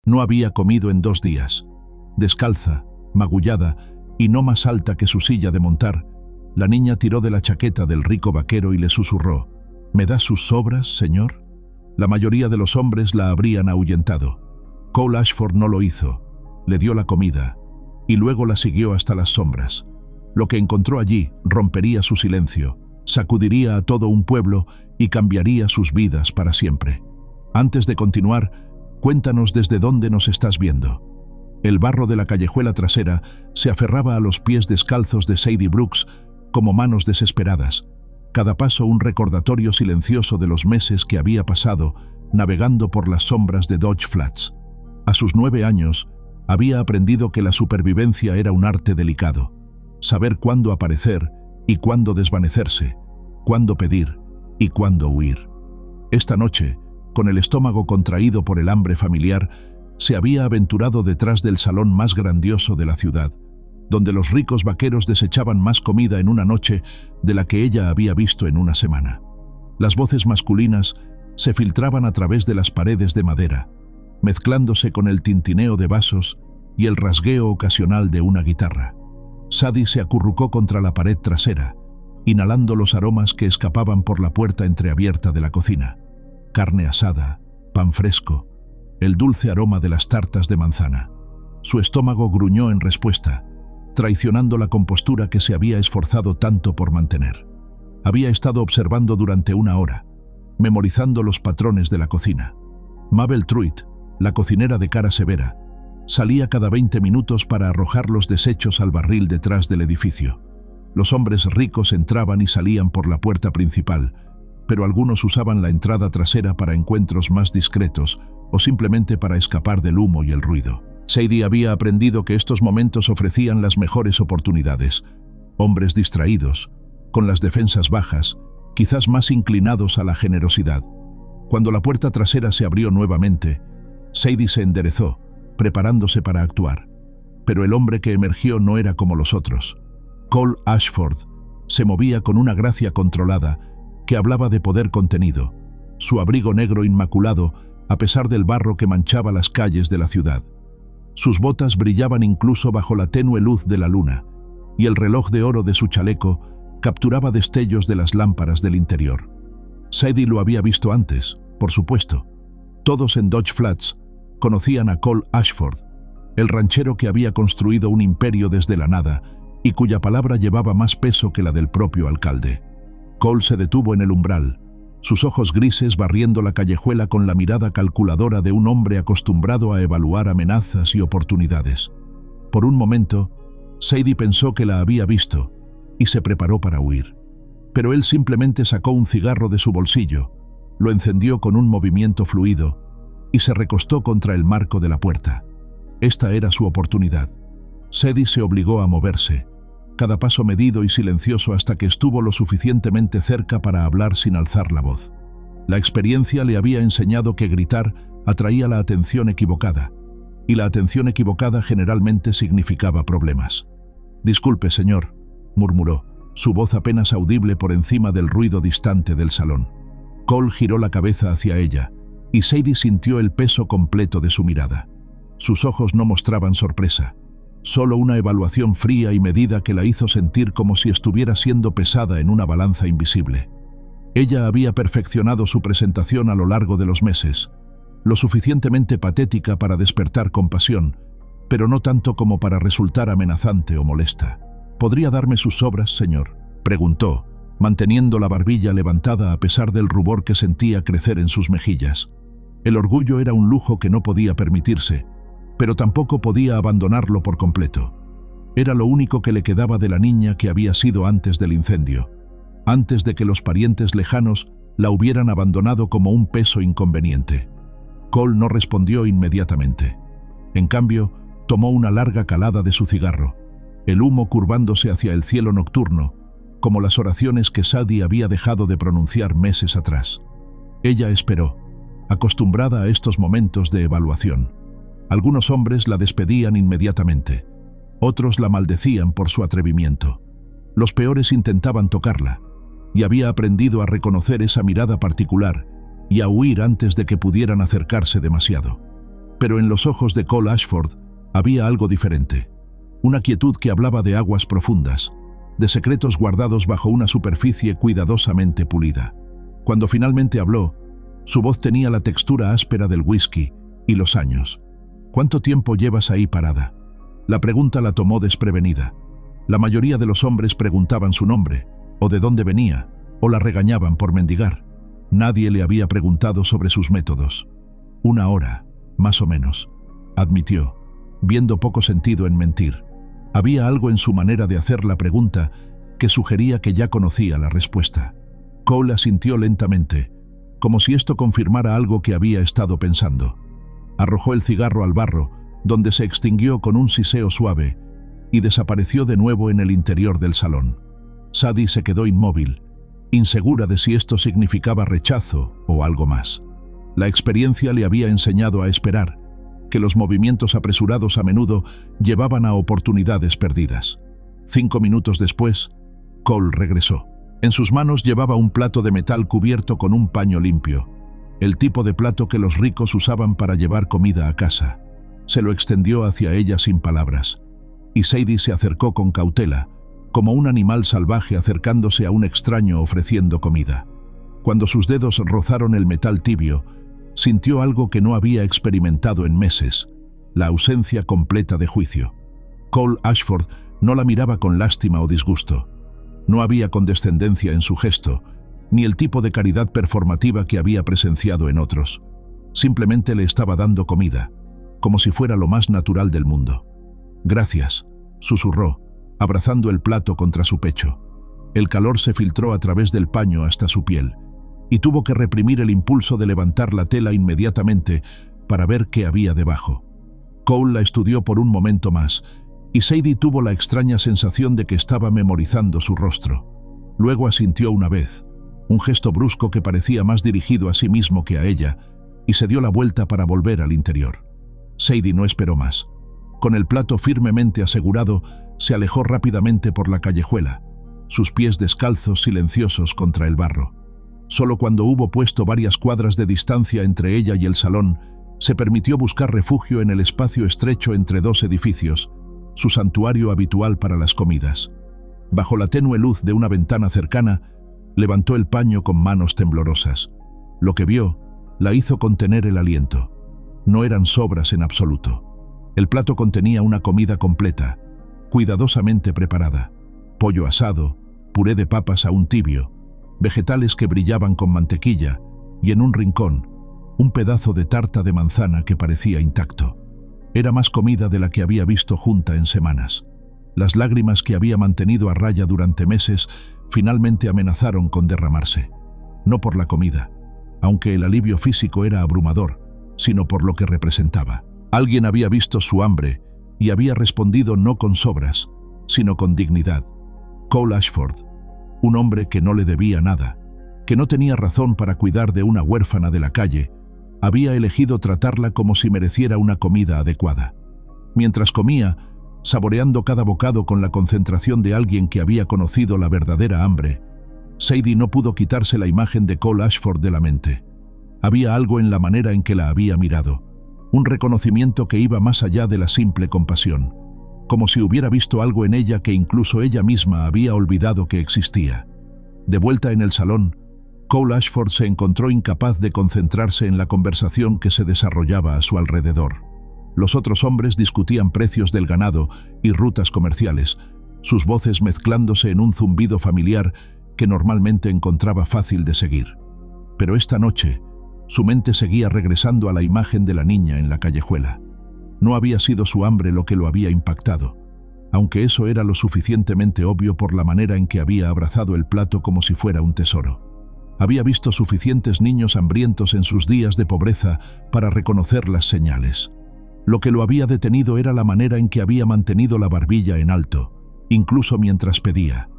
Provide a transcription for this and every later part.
No había comido en 2 días. Descalza, magullada y no más alta que su silla de montar, la niña tiró de la chaqueta del rico vaquero y le susurró: «¿Me da sus sobras, señor?». La mayoría de los hombres la habrían ahuyentado. Cole Ashford no lo hizo. Le dio la comida y luego la siguió hasta las sombras. Lo que encontró allí rompería su silencio, sacudiría a todo un pueblo y cambiaría sus vidas para siempre. Antes de continuar, cuéntanos desde dónde nos estás viendo. El barro de la callejuela trasera se aferraba a los pies descalzos de Sadie Brooks como manos desesperadas, cada paso un recordatorio silencioso de los meses que había pasado navegando por las sombras de Dodge Flats. A sus 9 años, había aprendido que la supervivencia era un arte delicado, saber cuándo aparecer y cuándo desvanecerse, cuándo pedir y cuándo huir. Esta noche, con el estómago contraído por el hambre familiar, se había aventurado detrás del salón más grandioso de la ciudad, donde los ricos vaqueros desechaban más comida en una noche de la que ella había visto en una semana. Las voces masculinas se filtraban a través de las paredes de madera, mezclándose con el tintineo de vasos y el rasgueo ocasional de una guitarra. Sadie se acurrucó contra la pared trasera, inhalando los aromas que escapaban por la puerta entreabierta de la cocina. Carne asada, pan fresco, el dulce aroma de las tartas de manzana. Su estómago gruñó en respuesta, traicionando la compostura que se había esforzado tanto por mantener. Había estado observando durante 1 hora, memorizando los patrones de la cocina. Mabel Truitt, la cocinera de cara severa, salía cada 20 minutos para arrojar los desechos al barril detrás del edificio. Los hombres ricos entraban y salían por la puerta principal, pero algunos usaban la entrada trasera para encuentros más discretos o simplemente para escapar del humo y el ruido. Sadie había aprendido que estos momentos ofrecían las mejores oportunidades. Hombres distraídos, con las defensas bajas, quizás más inclinados a la generosidad. Cuando la puerta trasera se abrió nuevamente, Sadie se enderezó, preparándose para actuar. Pero el hombre que emergió no era como los otros. Cole Ashford se movía con una gracia controlada que hablaba de poder contenido, su abrigo negro inmaculado a pesar del barro que manchaba las calles de la ciudad. Sus botas brillaban incluso bajo la tenue luz de la luna, y el reloj de oro de su chaleco capturaba destellos de las lámparas del interior. Sadie lo había visto antes, por supuesto. Todos en Dodge Flats conocían a Cole Ashford, el ranchero que había construido un imperio desde la nada y cuya palabra llevaba más peso que la del propio alcalde. Cole se detuvo en el umbral, sus ojos grises barriendo la callejuela con la mirada calculadora de un hombre acostumbrado a evaluar amenazas y oportunidades. Por un momento, Sadie pensó que la había visto y se preparó para huir. Pero él simplemente sacó un cigarro de su bolsillo, lo encendió con un movimiento fluido y se recostó contra el marco de la puerta. Esta era su oportunidad. Sadie se obligó a moverse, cada paso medido y silencioso hasta que estuvo lo suficientemente cerca para hablar sin alzar la voz. La experiencia le había enseñado que gritar atraía la atención equivocada, y la atención equivocada generalmente significaba problemas. «Disculpe, señor», murmuró, su voz apenas audible por encima del ruido distante del salón. Cole giró la cabeza hacia ella, y Sadie sintió el peso completo de su mirada. Sus ojos no mostraban sorpresa, solo una evaluación fría y medida que la hizo sentir como si estuviera siendo pesada en una balanza invisible. Ella había perfeccionado su presentación a lo largo de los meses, lo suficientemente patética para despertar compasión, pero no tanto como para resultar amenazante o molesta. «¿Podría darme sus sobras, señor?», preguntó, manteniendo la barbilla levantada a pesar del rubor que sentía crecer en sus mejillas. El orgullo era un lujo que no podía permitirse, pero tampoco podía abandonarlo por completo. Era lo único que le quedaba de la niña que había sido antes del incendio, antes de que los parientes lejanos la hubieran abandonado como un peso inconveniente. Cole no respondió inmediatamente. En cambio, tomó una larga calada de su cigarro, el humo curvándose hacia el cielo nocturno, como las oraciones que Sadie había dejado de pronunciar meses atrás. Ella esperó, acostumbrada a estos momentos de evaluación. Algunos hombres la despedían inmediatamente, otros la maldecían por su atrevimiento. Los peores intentaban tocarla, y había aprendido a reconocer esa mirada particular y a huir antes de que pudieran acercarse demasiado. Pero en los ojos de Cole Ashford había algo diferente. Una quietud que hablaba de aguas profundas, de secretos guardados bajo una superficie cuidadosamente pulida. Cuando finalmente habló, su voz tenía la textura áspera del whisky y los años. ¿Cuánto tiempo llevas ahí parada? La pregunta la tomó desprevenida. La mayoría de los hombres preguntaban su nombre, o de dónde venía, o la regañaban por mendigar. Nadie le había preguntado sobre sus métodos. 1 hora, más o menos, admitió, viendo poco sentido en mentir. Había algo en su manera de hacer la pregunta que sugería que ya conocía la respuesta. Cole asintió lentamente, como si esto confirmara algo que había estado pensando. Arrojó el cigarro al barro, donde se extinguió con un siseo suave, y desapareció de nuevo en el interior del salón. Sadie se quedó inmóvil, insegura de si esto significaba rechazo o algo más. La experiencia le había enseñado a esperar, que los movimientos apresurados a menudo llevaban a oportunidades perdidas. 5 minutos después, Cole regresó. En sus manos llevaba un plato de metal cubierto con un paño limpio, el tipo de plato que los ricos usaban para llevar comida a casa. Se lo extendió hacia ella sin palabras, y Sadie se acercó con cautela, como un animal salvaje acercándose a un extraño ofreciendo comida. Cuando sus dedos rozaron el metal tibio, sintió algo que no había experimentado en meses, la ausencia completa de juicio. Cole Ashford no la miraba con lástima o disgusto. No había condescendencia en su gesto, ni el tipo de caridad performativa que había presenciado en otros. Simplemente le estaba dando comida, como si fuera lo más natural del mundo. «Gracias», susurró, abrazando el plato contra su pecho. El calor se filtró a través del paño hasta su piel, y tuvo que reprimir el impulso de levantar la tela inmediatamente para ver qué había debajo. Cole la estudió por un momento más, y Sadie tuvo la extraña sensación de que estaba memorizando su rostro. Luego asintió una vez, un gesto brusco que parecía más dirigido a sí mismo que a ella, y se dio la vuelta para volver al interior. Sadie no esperó más. Con el plato firmemente asegurado, se alejó rápidamente por la callejuela, sus pies descalzos silenciosos contra el barro. Solo cuando hubo puesto varias cuadras de distancia entre ella y el salón, se permitió buscar refugio en el espacio estrecho entre 2 edificios, su santuario habitual para las comidas. Bajo la tenue luz de una ventana cercana, levantó el paño con manos temblorosas. Lo que vio la hizo contener el aliento. No eran sobras en absoluto. El plato contenía una comida completa, cuidadosamente preparada: pollo asado, puré de papas aún tibio, vegetales que brillaban con mantequilla, y en un rincón, un pedazo de tarta de manzana que parecía intacto. Era más comida de la que había visto junta en semanas. Las lágrimas que había mantenido a raya durante meses finalmente amenazaron con derramarse. No por la comida, aunque el alivio físico era abrumador, sino por lo que representaba. Alguien había visto su hambre y había respondido no con sobras, sino con dignidad. Cole Ashford, un hombre que no le debía nada, que no tenía razón para cuidar de una huérfana de la calle, había elegido tratarla como si mereciera una comida adecuada. Mientras comía, saboreando cada bocado con la concentración de alguien que había conocido la verdadera hambre, Sadie no pudo quitarse la imagen de Cole Ashford de la mente. Había algo en la manera en que la había mirado, un reconocimiento que iba más allá de la simple compasión, como si hubiera visto algo en ella que incluso ella misma había olvidado que existía. De vuelta en el salón, Cole Ashford se encontró incapaz de concentrarse en la conversación que se desarrollaba a su alrededor. Los otros hombres discutían precios del ganado y rutas comerciales, sus voces mezclándose en un zumbido familiar que normalmente encontraba fácil de seguir. Pero esta noche, su mente seguía regresando a la imagen de la niña en la callejuela. No había sido su hambre lo que lo había impactado, aunque eso era lo suficientemente obvio por la manera en que había abrazado el plato como si fuera un tesoro. Había visto suficientes niños hambrientos en sus días de pobreza para reconocer las señales. Lo que lo había detenido era la manera en que había mantenido la barbilla en alto, incluso mientras pedía.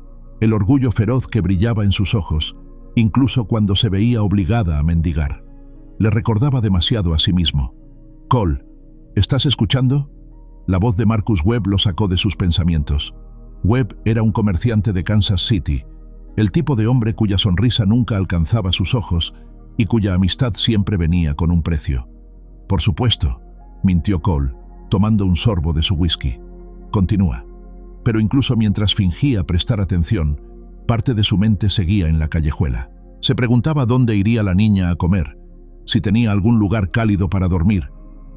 El orgullo feroz que brillaba en sus ojos, incluso cuando se veía obligada a mendigar. Le recordaba demasiado a sí mismo. «Cole, ¿estás escuchando?». La voz de Marcus Webb lo sacó de sus pensamientos. Webb era un comerciante de Kansas City, el tipo de hombre cuya sonrisa nunca alcanzaba sus ojos y cuya amistad siempre venía con un precio. «Por supuesto», mintió Cole, tomando un sorbo de su whisky. Continúa. Pero incluso mientras fingía prestar atención, parte de su mente seguía en la callejuela. Se preguntaba dónde iría la niña a comer, si tenía algún lugar cálido para dormir,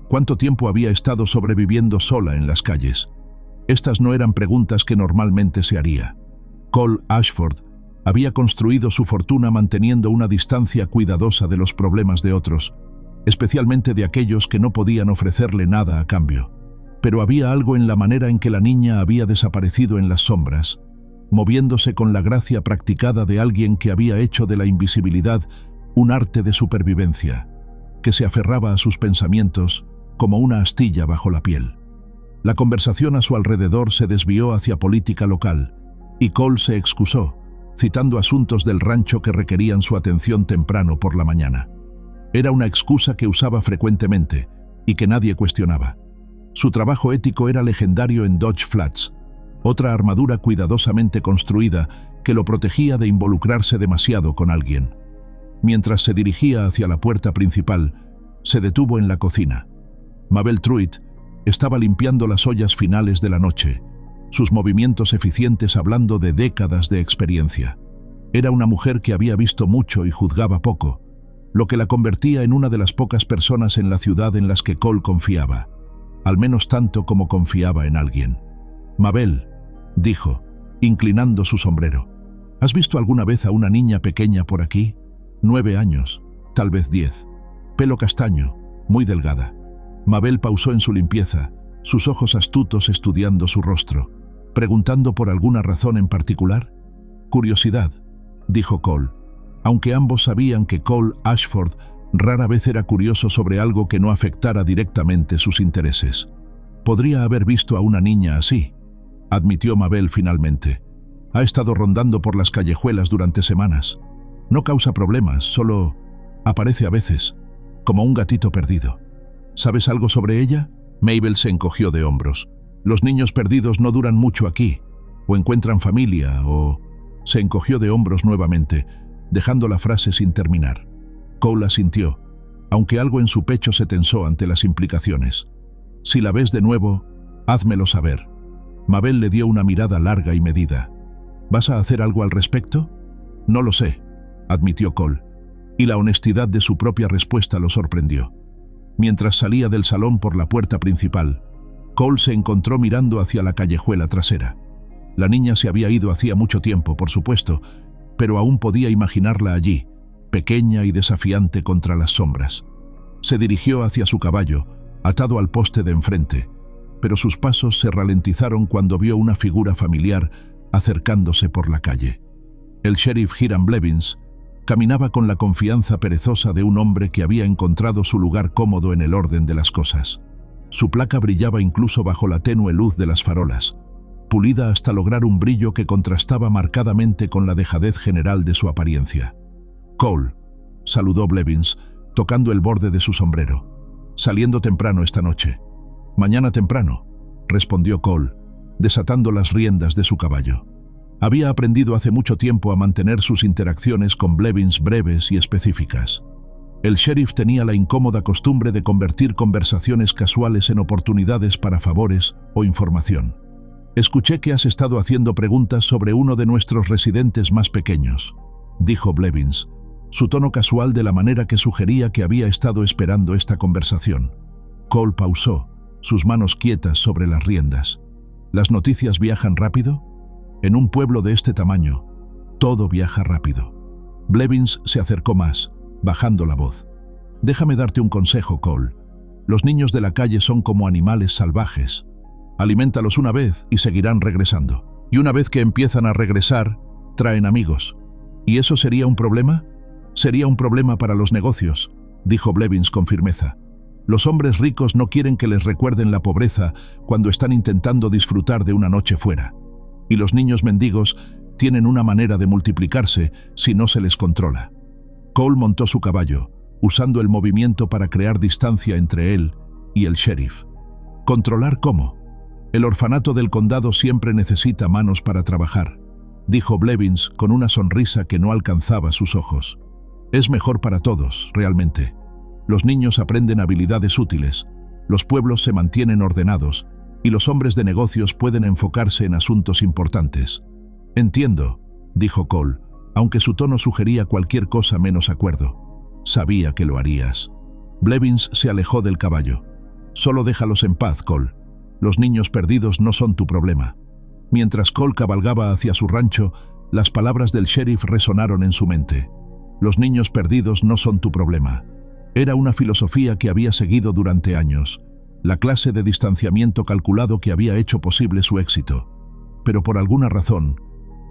cuánto tiempo había estado sobreviviendo sola en las calles. Estas no eran preguntas que normalmente se haría. Cole Ashford había construido su fortuna manteniendo una distancia cuidadosa de los problemas de otros, especialmente de aquellos que no podían ofrecerle nada a cambio. Pero había algo en la manera en que la niña había desaparecido en las sombras, moviéndose con la gracia practicada de alguien que había hecho de la invisibilidad un arte de supervivencia, que se aferraba a sus pensamientos como una astilla bajo la piel. La conversación a su alrededor se desvió hacia política local, y Cole se excusó, citando asuntos del rancho que requerían su atención temprano por la mañana. Era una excusa que usaba frecuentemente y que nadie cuestionaba. Su trabajo ético era legendario en Dodge Flats, otra armadura cuidadosamente construida que lo protegía de involucrarse demasiado con alguien. Mientras se dirigía hacia la puerta principal, se detuvo en la cocina. Mabel Truitt estaba limpiando las ollas finales de la noche, sus movimientos eficientes hablando de décadas de experiencia. Era una mujer que había visto mucho y juzgaba poco, lo que la convertía en una de las pocas personas en la ciudad en las que Cole confiaba, al menos tanto como confiaba en alguien. «Mabel», dijo, inclinando su sombrero, «¿has visto alguna vez a una niña pequeña por aquí? 9 años, tal vez 10. Pelo castaño, muy delgada». Mabel pausó en su limpieza, sus ojos astutos estudiando su rostro, preguntando por alguna razón en particular. «Curiosidad», dijo Cole, aunque ambos sabían que Cole Ashford rara vez era curioso sobre algo que no afectara directamente sus intereses. «Podría haber visto a una niña así», admitió Mabel finalmente. «Ha estado rondando por las callejuelas durante semanas. No causa problemas, solo aparece a veces, como un gatito perdido. ¿Sabes algo sobre ella?» Mabel se encogió de hombros. «Los niños perdidos no duran mucho aquí, o encuentran familia, o...» Se encogió de hombros nuevamente, dejando la frase sin terminar. Cole asintió, aunque algo en su pecho se tensó ante las implicaciones. «Si la ves de nuevo, házmelo saber». Mabel le dio una mirada larga y medida. «¿Vas a hacer algo al respecto?» «No lo sé», admitió Cole, y la honestidad de su propia respuesta lo sorprendió. Mientras salía del salón por la puerta principal, Cole se encontró mirando hacia la callejuela trasera. La niña se había ido hacía mucho tiempo, por supuesto, pero aún podía imaginarla allí, pequeña y desafiante contra las sombras. Se dirigió hacia su caballo, atado al poste de enfrente, pero sus pasos se ralentizaron cuando vio una figura familiar acercándose por la calle. El sheriff Hiram Blevins caminaba con la confianza perezosa de un hombre que había encontrado su lugar cómodo en el orden de las cosas. Su placa brillaba incluso bajo la tenue luz de las farolas, pulida hasta lograr un brillo que contrastaba marcadamente con la dejadez general de su apariencia. «Cole», saludó Blevins, tocando el borde de su sombrero. «Saliendo temprano esta noche». «Mañana temprano», respondió Cole, desatando las riendas de su caballo. Había aprendido hace mucho tiempo a mantener sus interacciones con Blevins breves y específicas. El sheriff tenía la incómoda costumbre de convertir conversaciones casuales en oportunidades para favores o información. «Escuché que has estado haciendo preguntas sobre uno de nuestros residentes más pequeños», dijo Blevins, su tono casual de la manera que sugería que había estado esperando esta conversación. Cole pausó, sus manos quietas sobre las riendas. «¿Las noticias viajan rápido?» «En un pueblo de este tamaño, todo viaja rápido». Blevins se acercó más, bajando la voz. «Déjame darte un consejo, Cole. Los niños de la calle son como animales salvajes. Aliméntalos una vez y seguirán regresando. Y una vez que empiezan a regresar, traen amigos. ¿Y eso sería un problema?» «Sería un problema para los negocios», dijo Blevins con firmeza. «Los hombres ricos no quieren que les recuerden la pobreza cuando están intentando disfrutar de una noche fuera. Y los niños mendigos tienen una manera de multiplicarse si no se les controla». Cole montó su caballo, usando el movimiento para crear distancia entre él y el sheriff. «¿Controlar cómo?» «El orfanato del condado siempre necesita manos para trabajar», dijo Blevins con una sonrisa que no alcanzaba sus ojos. «Es mejor para todos, realmente. Los niños aprenden habilidades útiles, Los pueblos se mantienen ordenados y los hombres de negocios pueden enfocarse en asuntos importantes. Entiendo, dijo Cole, aunque su tono sugería cualquier cosa menos acuerdo. Sabía que lo harías. Blevins se alejó del caballo. Solo déjalos en paz, Cole. Los niños perdidos no son tu problema. Mientras Cole cabalgaba hacia su rancho, las palabras del sheriff resonaron en su mente. Los niños perdidos no son tu problema. Era una filosofía que había seguido durante años, la clase de distanciamiento calculado que había hecho posible su éxito. Pero por alguna razón,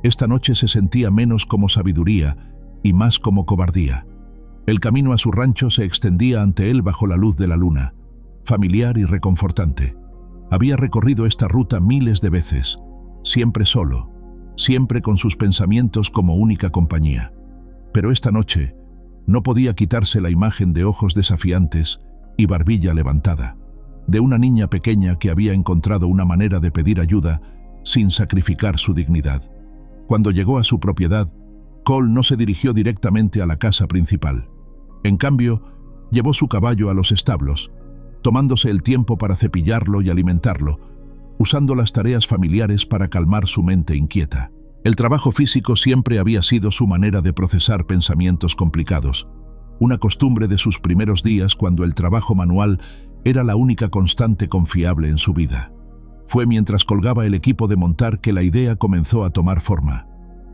esta noche se sentía menos como sabiduría y más como cobardía. El camino a su rancho se extendía ante él bajo la luz de la luna, familiar y reconfortante. Había recorrido esta ruta miles de veces, siempre solo, siempre con sus pensamientos como única compañía. Pero esta noche no podía quitarse la imagen de ojos desafiantes y barbilla levantada, de una niña pequeña que había encontrado una manera de pedir ayuda sin sacrificar su dignidad. Cuando llegó a su propiedad, Cole no se dirigió directamente a la casa principal. En cambio, llevó su caballo a los establos, tomándose el tiempo para cepillarlo y alimentarlo, usando las tareas familiares para calmar su mente inquieta. El trabajo físico siempre había sido su manera de procesar pensamientos complicados, una costumbre de sus primeros días cuando el trabajo manual era la única constante confiable en su vida. Fue mientras colgaba el equipo de montar que la idea comenzó a tomar forma.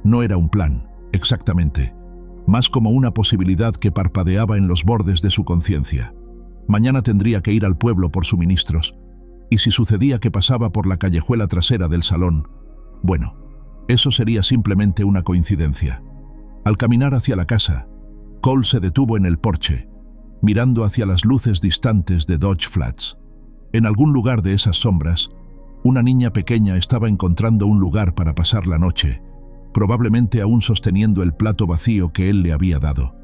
No era un plan, exactamente, más como una posibilidad que parpadeaba en los bordes de su conciencia. Mañana tendría que ir al pueblo por suministros, y si sucedía que pasaba por la callejuela trasera del salón, bueno, eso sería simplemente una coincidencia. Al caminar hacia la casa, Cole se detuvo en el porche, mirando hacia las luces distantes de Dodge Flats. En algún lugar de esas sombras, una niña pequeña estaba encontrando un lugar para pasar la noche, probablemente aún sosteniendo el plato vacío que él le había dado.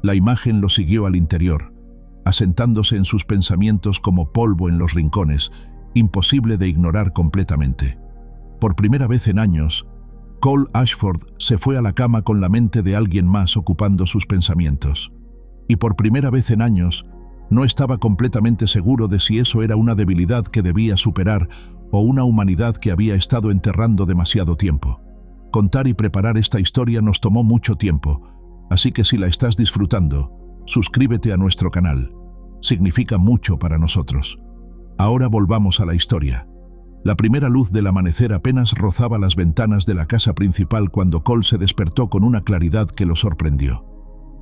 La imagen lo siguió al interior, asentándose en sus pensamientos como polvo en los rincones, imposible de ignorar completamente. Por primera vez en años, Cole Ashford se fue a la cama con la mente de alguien más ocupando sus pensamientos. Y por primera vez en años, no estaba completamente seguro de si eso era una debilidad que debía superar o una humanidad que había estado enterrando demasiado tiempo. Contar y preparar esta historia nos tomó mucho tiempo, así que si la estás disfrutando, suscríbete a nuestro canal. Significa mucho para nosotros. Ahora volvamos a la historia. La primera luz del amanecer apenas rozaba las ventanas de la casa principal cuando Cole se despertó con una claridad que lo sorprendió.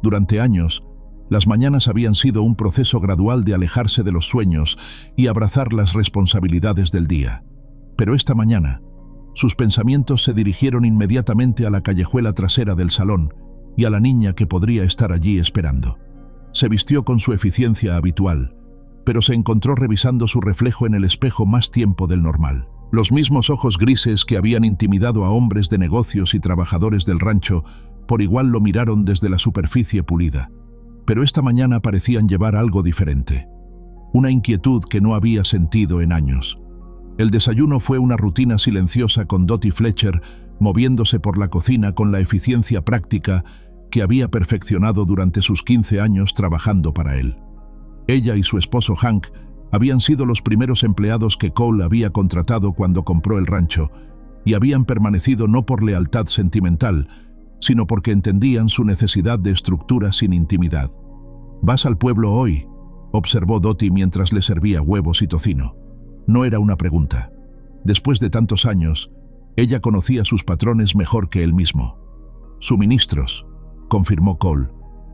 Durante años, las mañanas habían sido un proceso gradual de alejarse de los sueños y abrazar las responsabilidades del día. Pero esta mañana, sus pensamientos se dirigieron inmediatamente a la callejuela trasera del salón y a la niña que podría estar allí esperando. Se vistió con su eficiencia habitual, pero se encontró revisando su reflejo en el espejo más tiempo del normal. Los mismos ojos grises que habían intimidado a hombres de negocios y trabajadores del rancho por igual lo miraron desde la superficie pulida. Pero esta mañana parecían llevar algo diferente. Una inquietud que no había sentido en años. El desayuno fue una rutina silenciosa con Dottie Fletcher moviéndose por la cocina con la eficiencia práctica que había perfeccionado durante sus 15 años trabajando para él. Ella y su esposo Hank habían sido los primeros empleados que Cole había contratado cuando compró el rancho y habían permanecido no por lealtad sentimental, sino porque entendían su necesidad de estructura sin intimidad. «¿Vas al pueblo hoy?», observó Dottie mientras le servía huevos y tocino. No era una pregunta. Después de tantos años, ella conocía sus patrones mejor que él mismo. «Suministros», confirmó Cole,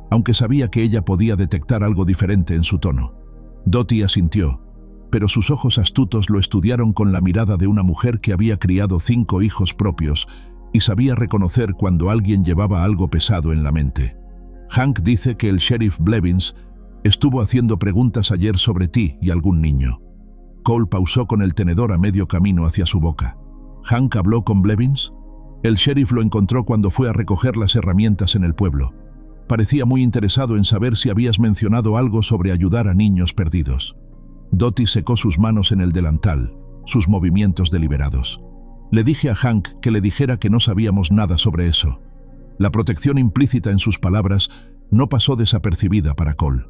aunque sabía que ella podía detectar algo diferente en su tono. Dottie asintió, pero sus ojos astutos lo estudiaron con la mirada de una mujer que había criado 5 hijos propios y sabía reconocer cuando alguien llevaba algo pesado en la mente. «Hank dice que el sheriff Blevins estuvo haciendo preguntas ayer sobre ti y algún niño». Cole pausó con el tenedor a medio camino hacia su boca. «¿Hank habló con Blevins?» «El sheriff lo encontró cuando fue a recoger las herramientas en el pueblo. Parecía muy interesado en saber si habías mencionado algo sobre ayudar a niños perdidos». Dottie secó sus manos en el delantal, sus movimientos deliberados. «Le dije a Hank que le dijera que no sabíamos nada sobre eso». La protección implícita en sus palabras no pasó desapercibida para Cole.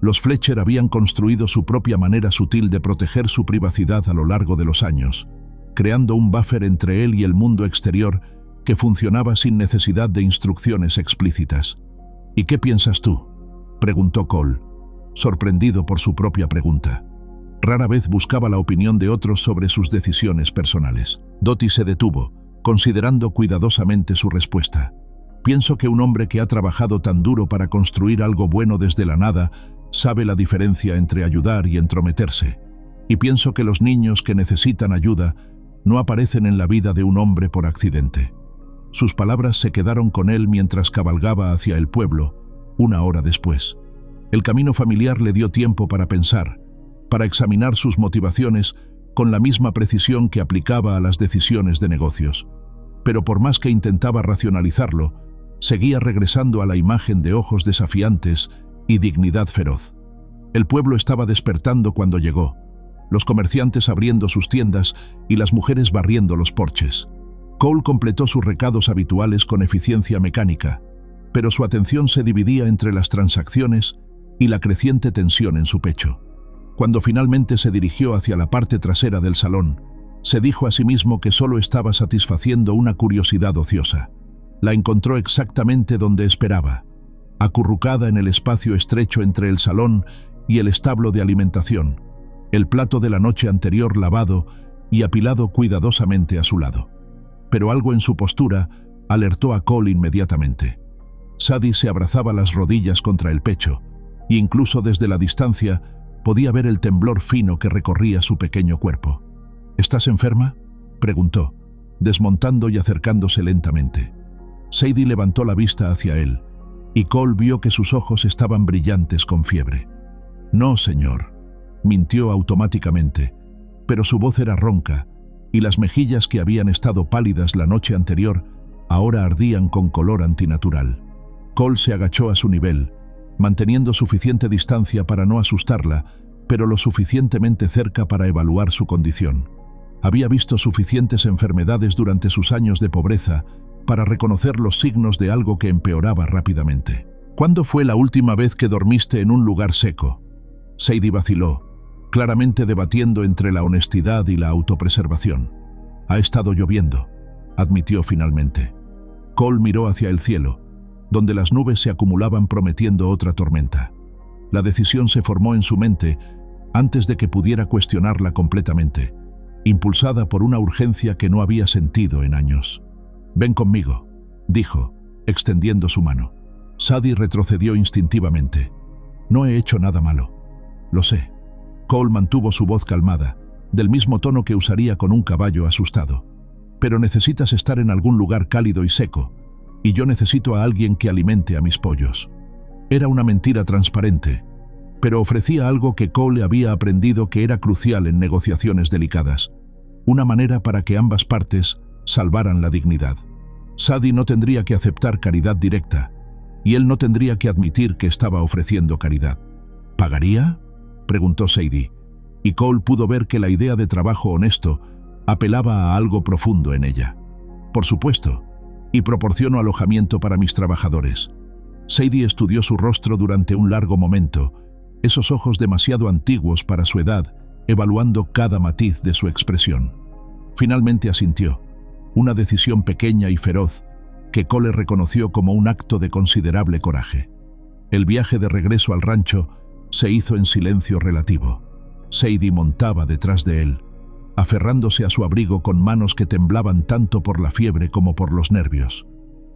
Los Fletcher habían construido su propia manera sutil de proteger su privacidad a lo largo de los años, creando un buffer entre él y el mundo exterior que funcionaba sin necesidad de instrucciones explícitas. ¿Y qué piensas tú?, preguntó Cole, sorprendido por su propia pregunta. Rara vez buscaba la opinión de otros sobre sus decisiones personales. Dottie se detuvo, considerando cuidadosamente su respuesta. Pienso que un hombre que ha trabajado tan duro para construir algo bueno desde la nada sabe la diferencia entre ayudar y entrometerse. Y pienso que los niños que necesitan ayuda no aparecen en la vida de un hombre por accidente. Sus palabras se quedaron con él mientras cabalgaba hacia el pueblo, 1 hora después. El camino familiar le dio tiempo para pensar, para examinar sus motivaciones con la misma precisión que aplicaba a las decisiones de negocios. Pero por más que intentaba racionalizarlo, seguía regresando a la imagen de ojos desafiantes y dignidad feroz. El pueblo estaba despertando cuando llegó, los comerciantes abriendo sus tiendas y las mujeres barriendo los porches. Cole completó sus recados habituales con eficiencia mecánica, pero su atención se dividía entre las transacciones y la creciente tensión en su pecho. Cuando finalmente se dirigió hacia la parte trasera del salón, se dijo a sí mismo que solo estaba satisfaciendo una curiosidad ociosa. La encontró exactamente donde esperaba, acurrucada en el espacio estrecho entre el salón y el establo de alimentación, el plato de la noche anterior lavado y apilado cuidadosamente a su lado. Pero algo en su postura alertó a Cole inmediatamente. Sadie se abrazaba las rodillas contra el pecho, e incluso desde la distancia podía ver el temblor fino que recorría su pequeño cuerpo. ¿Estás enferma?, preguntó, desmontando y acercándose lentamente. Sadie levantó la vista hacia él, y Cole vio que sus ojos estaban brillantes con fiebre. «No, señor», mintió automáticamente, pero su voz era ronca, y las mejillas que habían estado pálidas la noche anterior ahora ardían con color antinatural. Cole se agachó a su nivel, manteniendo suficiente distancia para no asustarla, pero lo suficientemente cerca para evaluar su condición. Había visto suficientes enfermedades durante sus años de pobreza para reconocer los signos de algo que empeoraba rápidamente. «¿Cuándo fue la última vez que dormiste en un lugar seco?», Sadie vaciló, claramente debatiendo entre la honestidad y la autopreservación. «Ha estado lloviendo», admitió finalmente. Cole miró hacia el cielo, donde las nubes se acumulaban prometiendo otra tormenta. La decisión se formó en su mente antes de que pudiera cuestionarla completamente, impulsada por una urgencia que no había sentido en años. «Ven conmigo», dijo, extendiendo su mano. Sadie retrocedió instintivamente. «No he hecho nada malo». «Lo sé». Cole mantuvo su voz calmada, del mismo tono que usaría con un caballo asustado. «Pero necesitas estar en algún lugar cálido y seco, y yo necesito a alguien que alimente a mis pollos». Era una mentira transparente, pero ofrecía algo que Cole había aprendido que era crucial en negociaciones delicadas, una manera para que ambas partes salvaran la dignidad. Sadie no tendría que aceptar caridad directa, y él no tendría que admitir que estaba ofreciendo caridad. «¿Pagaría?», preguntó Sadie, y Cole pudo ver que la idea de trabajo honesto apelaba a algo profundo en ella. «Por supuesto, y proporciono alojamiento para mis trabajadores». Sadie estudió su rostro durante un largo momento, esos ojos demasiado antiguos para su edad, evaluando cada matiz de su expresión. Finalmente asintió, una decisión pequeña y feroz que Cole reconoció como un acto de considerable coraje. El viaje de regreso al rancho se hizo en silencio relativo. Sadie montaba detrás de él, aferrándose a su abrigo con manos que temblaban tanto por la fiebre como por los nervios.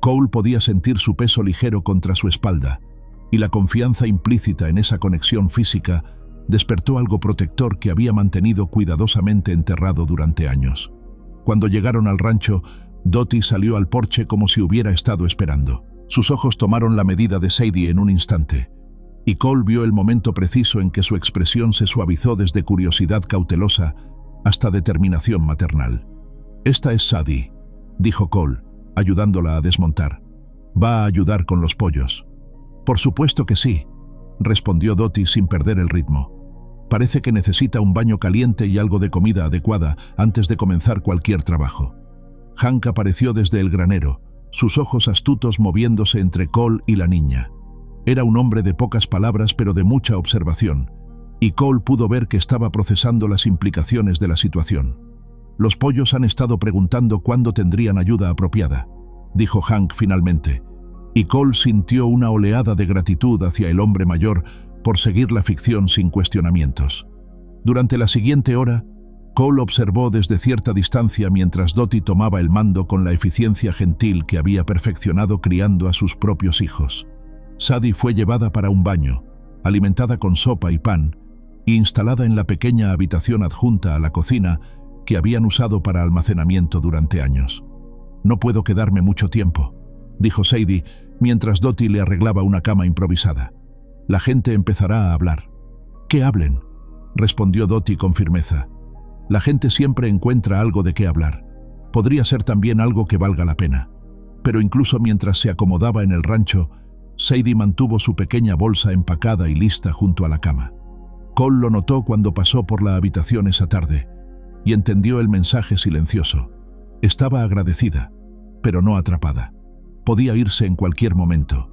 Cole podía sentir su peso ligero contra su espalda, y la confianza implícita en esa conexión física despertó algo protector que había mantenido cuidadosamente enterrado durante años. Cuando llegaron al rancho, Dottie salió al porche como si hubiera estado esperando. Sus ojos tomaron la medida de Sadie en un instante, y Cole vio el momento preciso en que su expresión se suavizó desde curiosidad cautelosa hasta determinación maternal. «Esta es Sadie», dijo Cole, ayudándola a desmontar. «¿Va a ayudar con los pollos?». «Por supuesto que sí», respondió Dottie sin perder el ritmo. «Parece que necesita un baño caliente y algo de comida adecuada antes de comenzar cualquier trabajo». Hank apareció desde el granero, sus ojos astutos moviéndose entre Cole y la niña. Era un hombre de pocas palabras pero de mucha observación, y Cole pudo ver que estaba procesando las implicaciones de la situación. «Los pollos han estado preguntando cuándo tendrían ayuda apropiada», dijo Hank finalmente, y Cole sintió una oleada de gratitud hacia el hombre mayor por seguir la ficción sin cuestionamientos. Durante la siguiente hora, Cole observó desde cierta distancia mientras Dottie tomaba el mando con la eficiencia gentil que había perfeccionado criando a sus propios hijos. Sadie fue llevada para un baño, alimentada con sopa y pan, e instalada en la pequeña habitación adjunta a la cocina que habían usado para almacenamiento durante años. «No puedo quedarme mucho tiempo», dijo Sadie mientras Dottie le arreglaba una cama improvisada. «La gente empezará a hablar». «Que hablen», respondió Dottie con firmeza. «La gente siempre encuentra algo de qué hablar. Podría ser también algo que valga la pena». Pero incluso mientras se acomodaba en el rancho, Sadie mantuvo su pequeña bolsa empacada y lista junto a la cama. Cole lo notó cuando pasó por la habitación esa tarde y entendió el mensaje silencioso. Estaba agradecida, pero no atrapada. Podía irse en cualquier momento.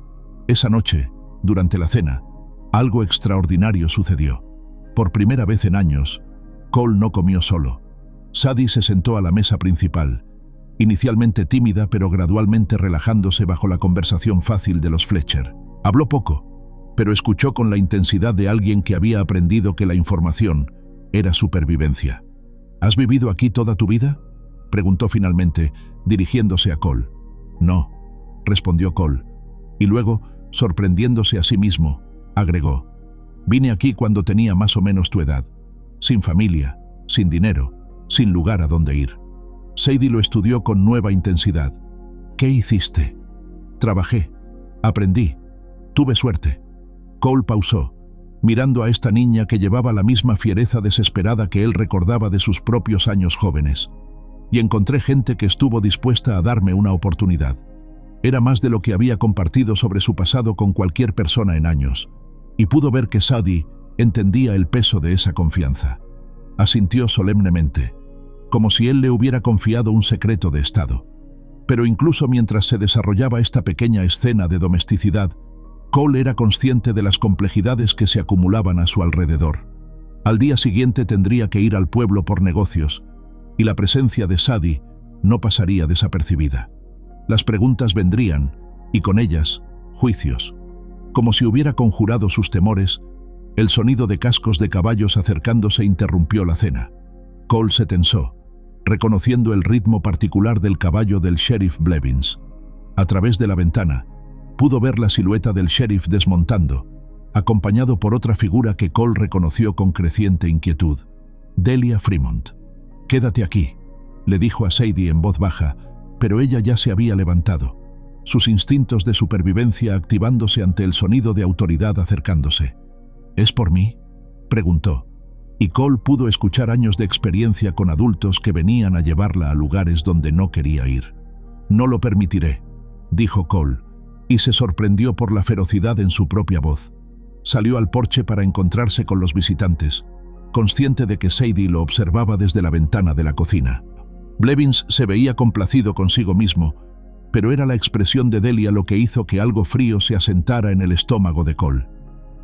Esa noche, durante la cena, algo extraordinario sucedió. Por primera vez en años, Cole no comió solo. Sadie se sentó a la mesa principal, inicialmente tímida pero gradualmente relajándose bajo la conversación fácil de los Fletcher. Habló poco, pero escuchó con la intensidad de alguien que había aprendido que la información era supervivencia. «¿Has vivido aquí toda tu vida?», preguntó finalmente, dirigiéndose a Cole. «No», respondió Cole, y luego, sorprendiéndose a sí mismo, agregó: «Vine aquí cuando tenía más o menos tu edad, sin familia, sin dinero, sin lugar a dónde ir». Sadie lo estudió con nueva intensidad. «¿Qué hiciste?». «Trabajé, aprendí, tuve suerte». Cole pausó, mirando a esta niña que llevaba la misma fiereza desesperada que él recordaba de sus propios años jóvenes. «Y encontré gente que estuvo dispuesta a darme una oportunidad». Era más de lo que había compartido sobre su pasado con cualquier persona en años, y pudo ver que Sadie entendía el peso de esa confianza. Asintió solemnemente, como si él le hubiera confiado un secreto de estado. Pero incluso mientras se desarrollaba esta pequeña escena de domesticidad, Cole era consciente de las complejidades que se acumulaban a su alrededor. Al día siguiente tendría que ir al pueblo por negocios, y la presencia de Sadie no pasaría desapercibida. Las preguntas vendrían, y con ellas, juicios. Como si hubiera conjurado sus temores, el sonido de cascos de caballos acercándose interrumpió la cena. Cole se tensó, reconociendo el ritmo particular del caballo del sheriff Blevins. A través de la ventana, pudo ver la silueta del sheriff desmontando, acompañado por otra figura que Cole reconoció con creciente inquietud: Delia Fremont. «Quédate aquí», le dijo a Sadie en voz baja, pero ella ya se había levantado, sus instintos de supervivencia activándose ante el sonido de autoridad acercándose. «¿Es por mí?», preguntó, y Cole pudo escuchar años de experiencia con adultos que venían a llevarla a lugares donde no quería ir. «No lo permitiré», dijo Cole, y se sorprendió por la ferocidad en su propia voz. Salió al porche para encontrarse con los visitantes, consciente de que Sadie lo observaba desde la ventana de la cocina. Blevins se veía complacido consigo mismo, pero era la expresión de Delia lo que hizo que algo frío se asentara en el estómago de Cole.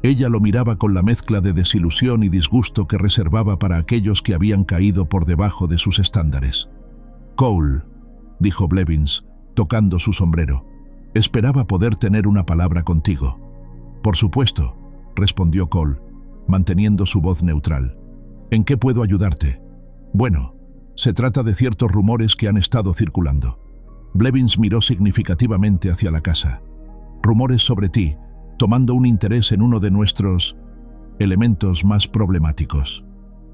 Ella lo miraba con la mezcla de desilusión y disgusto que reservaba para aquellos que habían caído por debajo de sus estándares. «Cole», dijo Blevins, tocando su sombrero, «esperaba poder tener una palabra contigo». «Por supuesto», respondió Cole, manteniendo su voz neutral. «¿En qué puedo ayudarte?». «Bueno, se trata de ciertos rumores que han estado circulando». Blevins miró significativamente hacia la casa. «Rumores sobre ti, tomando un interés en uno de nuestros elementos más problemáticos».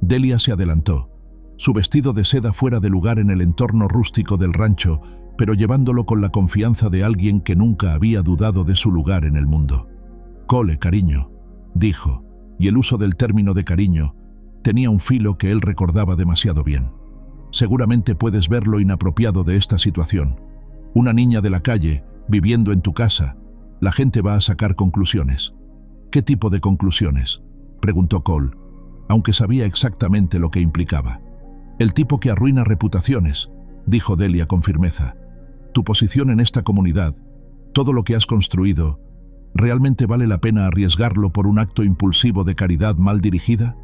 Delia se adelantó, su vestido de seda fuera de lugar en el entorno rústico del rancho, pero llevándolo con la confianza de alguien que nunca había dudado de su lugar en el mundo. «Cole, cariño», dijo, y el uso del término de cariño tenía un filo que él recordaba demasiado bien. «Seguramente puedes ver lo inapropiado de esta situación. Una niña de la calle, viviendo en tu casa, la gente va a sacar conclusiones». «¿Qué tipo de conclusiones?», preguntó Cole, aunque sabía exactamente lo que implicaba. «El tipo que arruina reputaciones», dijo Delia con firmeza. «Tu posición en esta comunidad, todo lo que has construido, ¿Realmente vale la pena arriesgarlo por un acto impulsivo de caridad mal dirigida?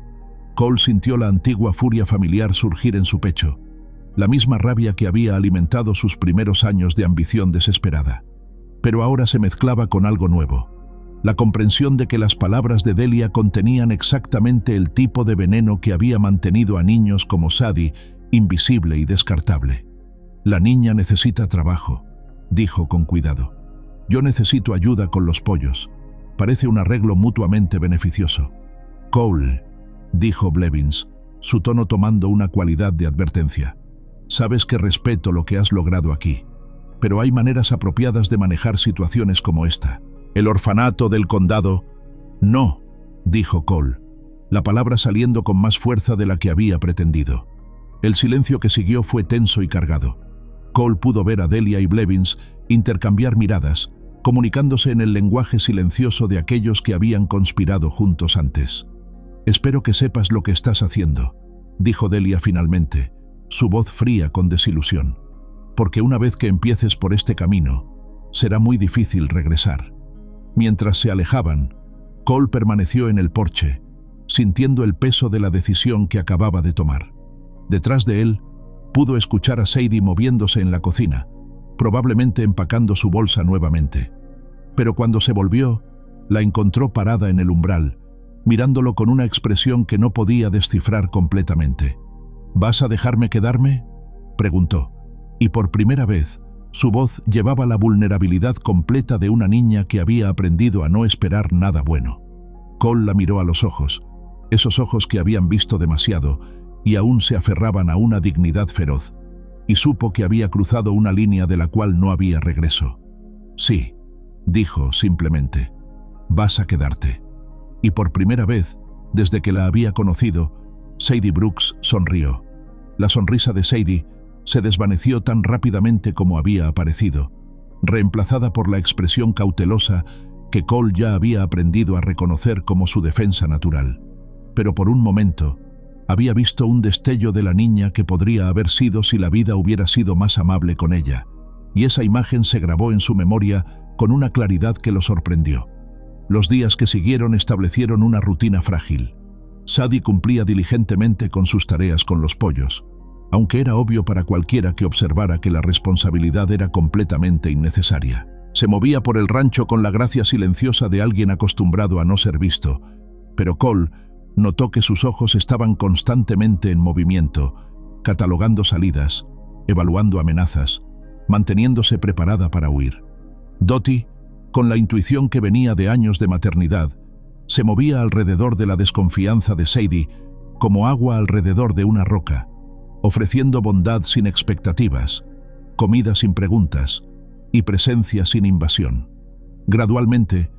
Cole sintió la antigua furia familiar surgir en su pecho, la misma rabia que había alimentado sus primeros años de ambición desesperada. Pero ahora se mezclaba con algo nuevo, la comprensión de que las palabras de Delia contenían exactamente el tipo de veneno que había mantenido a niños como Sadie invisible y descartable. «La niña necesita trabajo», dijo con cuidado. «Yo necesito ayuda con los pollos. Parece un arreglo mutuamente beneficioso». «Cole», dijo Blevins, su tono tomando una cualidad de advertencia. «Sabes que respeto lo que has logrado aquí, pero hay maneras apropiadas de manejar situaciones como esta. El orfanato del condado». «No», dijo Cole, la palabra saliendo con más fuerza de la que había pretendido. El silencio que siguió fue tenso y cargado. Cole pudo ver a Delia y Blevins intercambiar miradas, comunicándose en el lenguaje silencioso de aquellos que habían conspirado juntos antes. «Espero que sepas lo que estás haciendo», dijo Delia finalmente, su voz fría con desilusión. «Porque una vez que empieces por este camino, será muy difícil regresar». Mientras se alejaban, Cole permaneció en el porche, sintiendo el peso de la decisión que acababa de tomar. Detrás de él, pudo escuchar a Sadie moviéndose en la cocina, probablemente empacando su bolsa nuevamente. Pero cuando se volvió, la encontró parada en el umbral, mirándolo con una expresión que no podía descifrar completamente. «¿Vas a dejarme quedarme?», preguntó, y por primera vez, su voz llevaba la vulnerabilidad completa de una niña que había aprendido a no esperar nada bueno. Cole la miró a los ojos, esos ojos que habían visto demasiado y aún se aferraban a una dignidad feroz, y supo que había cruzado una línea de la cual no había regreso. «Sí», dijo simplemente, «vas a quedarte». Y por primera vez, desde que la había conocido, Sadie Brooks sonrió. La sonrisa de Sadie se desvaneció tan rápidamente como había aparecido, reemplazada por la expresión cautelosa que Cole ya había aprendido a reconocer como su defensa natural. Pero por un momento, había visto un destello de la niña que podría haber sido si la vida hubiera sido más amable con ella, y esa imagen se grabó en su memoria con una claridad que lo sorprendió. Los días que siguieron establecieron una rutina frágil. Sadie cumplía diligentemente con sus tareas con los pollos, aunque era obvio para cualquiera que observara que la responsabilidad era completamente innecesaria. Se movía por el rancho con la gracia silenciosa de alguien acostumbrado a no ser visto, pero Cole notó que sus ojos estaban constantemente en movimiento, catalogando salidas, evaluando amenazas, manteniéndose preparada para huir. Dottie, con la intuición que venía de años de maternidad, se movía alrededor de la desconfianza de Sadie como agua alrededor de una roca, ofreciendo bondad sin expectativas, comida sin preguntas y presencia sin invasión. Gradualmente,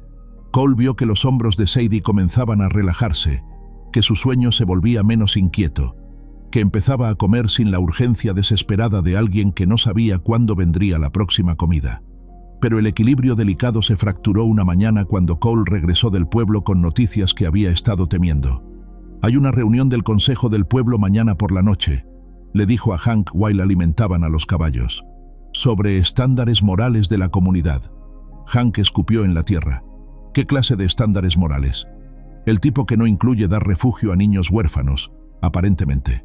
Cole vio que los hombros de Sadie comenzaban a relajarse, que su sueño se volvía menos inquieto, que empezaba a comer sin la urgencia desesperada de alguien que no sabía cuándo vendría la próxima comida. Pero el equilibrio delicado se fracturó una mañana cuando Cole regresó del pueblo con noticias que había estado temiendo. «Hay una reunión del Consejo del Pueblo mañana por la noche», le dijo a Hank while alimentaban a los caballos, «sobre estándares morales de la comunidad». Hank escupió en la tierra. «¿Qué clase de estándares morales?». «El tipo que no incluye dar refugio a niños huérfanos, aparentemente».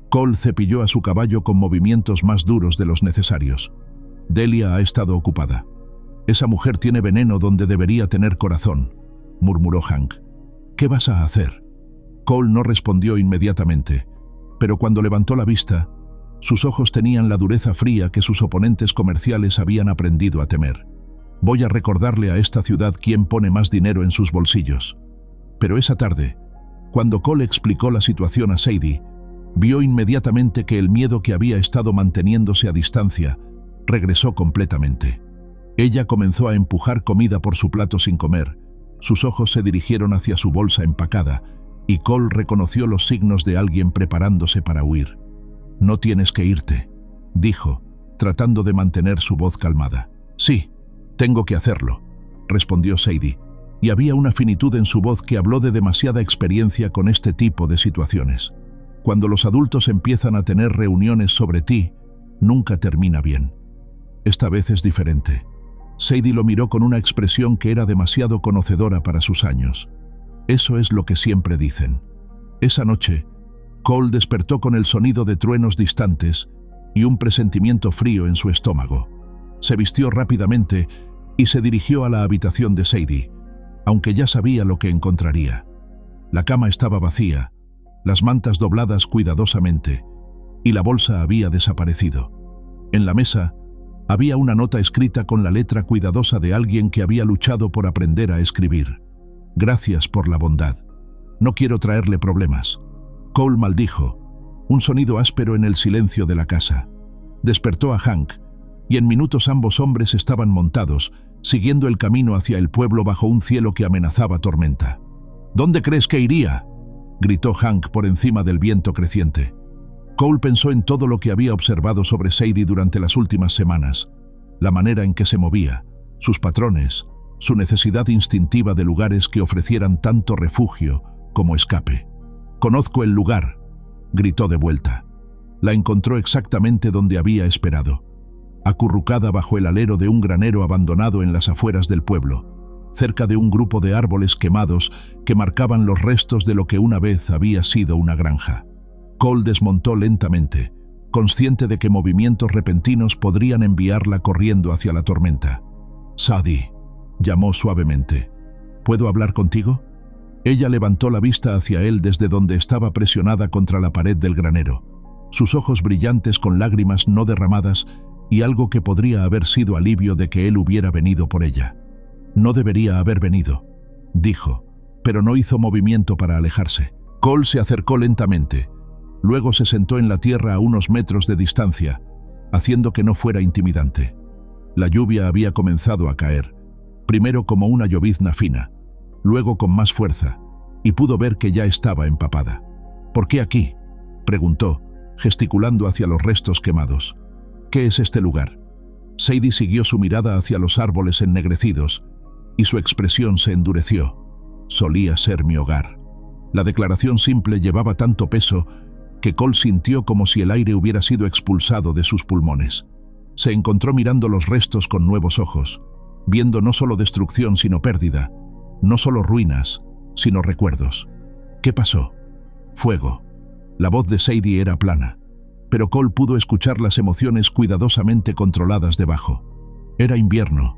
Cole cepilló a su caballo con movimientos más duros de los necesarios. «Delia ha estado ocupada. Esa mujer tiene veneno donde debería tener corazón», murmuró Hank. «¿Qué vas a hacer?». Cole no respondió inmediatamente, pero cuando levantó la vista, sus ojos tenían la dureza fría que sus oponentes comerciales habían aprendido a temer. «Voy a recordarle a esta ciudad quién pone más dinero en sus bolsillos». Pero esa tarde, cuando Cole explicó la situación a Sadie, vio inmediatamente que el miedo que había estado manteniéndose a distancia regresó completamente. Ella comenzó a empujar comida por su plato sin comer, sus ojos se dirigieron hacia su bolsa empacada, y Cole reconoció los signos de alguien preparándose para huir. «No tienes que irte», dijo, tratando de mantener su voz calmada. «Sí, tengo que hacerlo», respondió Sadie, y había una finitud en su voz que habló de demasiada experiencia con este tipo de situaciones. «Cuando los adultos empiezan a tener reuniones sobre ti, nunca termina bien. Esta vez es diferente». Sadie lo miró con una expresión que era demasiado conocedora para sus años. Eso es lo que siempre dicen. Esa noche, Cole despertó con el sonido de truenos distantes y un presentimiento frío en su estómago. Se vistió rápidamente y se dirigió a la habitación de Sadie, aunque ya sabía lo que encontraría. La cama estaba vacía, las mantas dobladas cuidadosamente, y la bolsa había desaparecido. En la mesa había una nota escrita con la letra cuidadosa de alguien que había luchado por aprender a escribir. Gracias por la bondad. No quiero traerle problemas. Cole maldijo, un sonido áspero en el silencio de la casa. Despertó a Hank, y en minutos ambos hombres estaban montados, siguiendo el camino hacia el pueblo bajo un cielo que amenazaba tormenta. ¿Dónde crees que iría?, gritó Hank por encima del viento creciente. Cole pensó en todo lo que había observado sobre Sadie durante las últimas semanas, la manera en que se movía, sus patrones, su necesidad instintiva de lugares que ofrecieran tanto refugio como escape. «Conozco el lugar», gritó de vuelta. La encontró exactamente donde había esperado, acurrucada bajo el alero de un granero abandonado en las afueras del pueblo, cerca de un grupo de árboles quemados que marcaban los restos de lo que una vez había sido una granja. Cole desmontó lentamente, consciente de que movimientos repentinos podrían enviarla corriendo hacia la tormenta. «Sadie», llamó suavemente. «¿Puedo hablar contigo?». Ella levantó la vista hacia él desde donde estaba presionada contra la pared del granero, sus ojos brillantes con lágrimas no derramadas y algo que podría haber sido alivio de que él hubiera venido por ella. «No debería haber venido», dijo, pero no hizo movimiento para alejarse. Cole se acercó lentamente. Luego se sentó en la tierra a unos metros de distancia, haciendo que no fuera intimidante. La lluvia había comenzado a caer, primero como una llovizna fina, luego con más fuerza, y pudo ver que ya estaba empapada. «¿Por qué aquí?», preguntó, gesticulando hacia los restos quemados. «¿Qué es este lugar?». Sadie siguió su mirada hacia los árboles ennegrecidos, y su expresión se endureció. «Solía ser mi hogar». La declaración simple llevaba tanto peso que Cole sintió como si el aire hubiera sido expulsado de sus pulmones. Se encontró mirando los restos con nuevos ojos, viendo no solo destrucción sino pérdida, no solo ruinas, sino recuerdos. ¿Qué pasó? Fuego. La voz de Sadie era plana, pero Cole pudo escuchar las emociones cuidadosamente controladas debajo. Era invierno.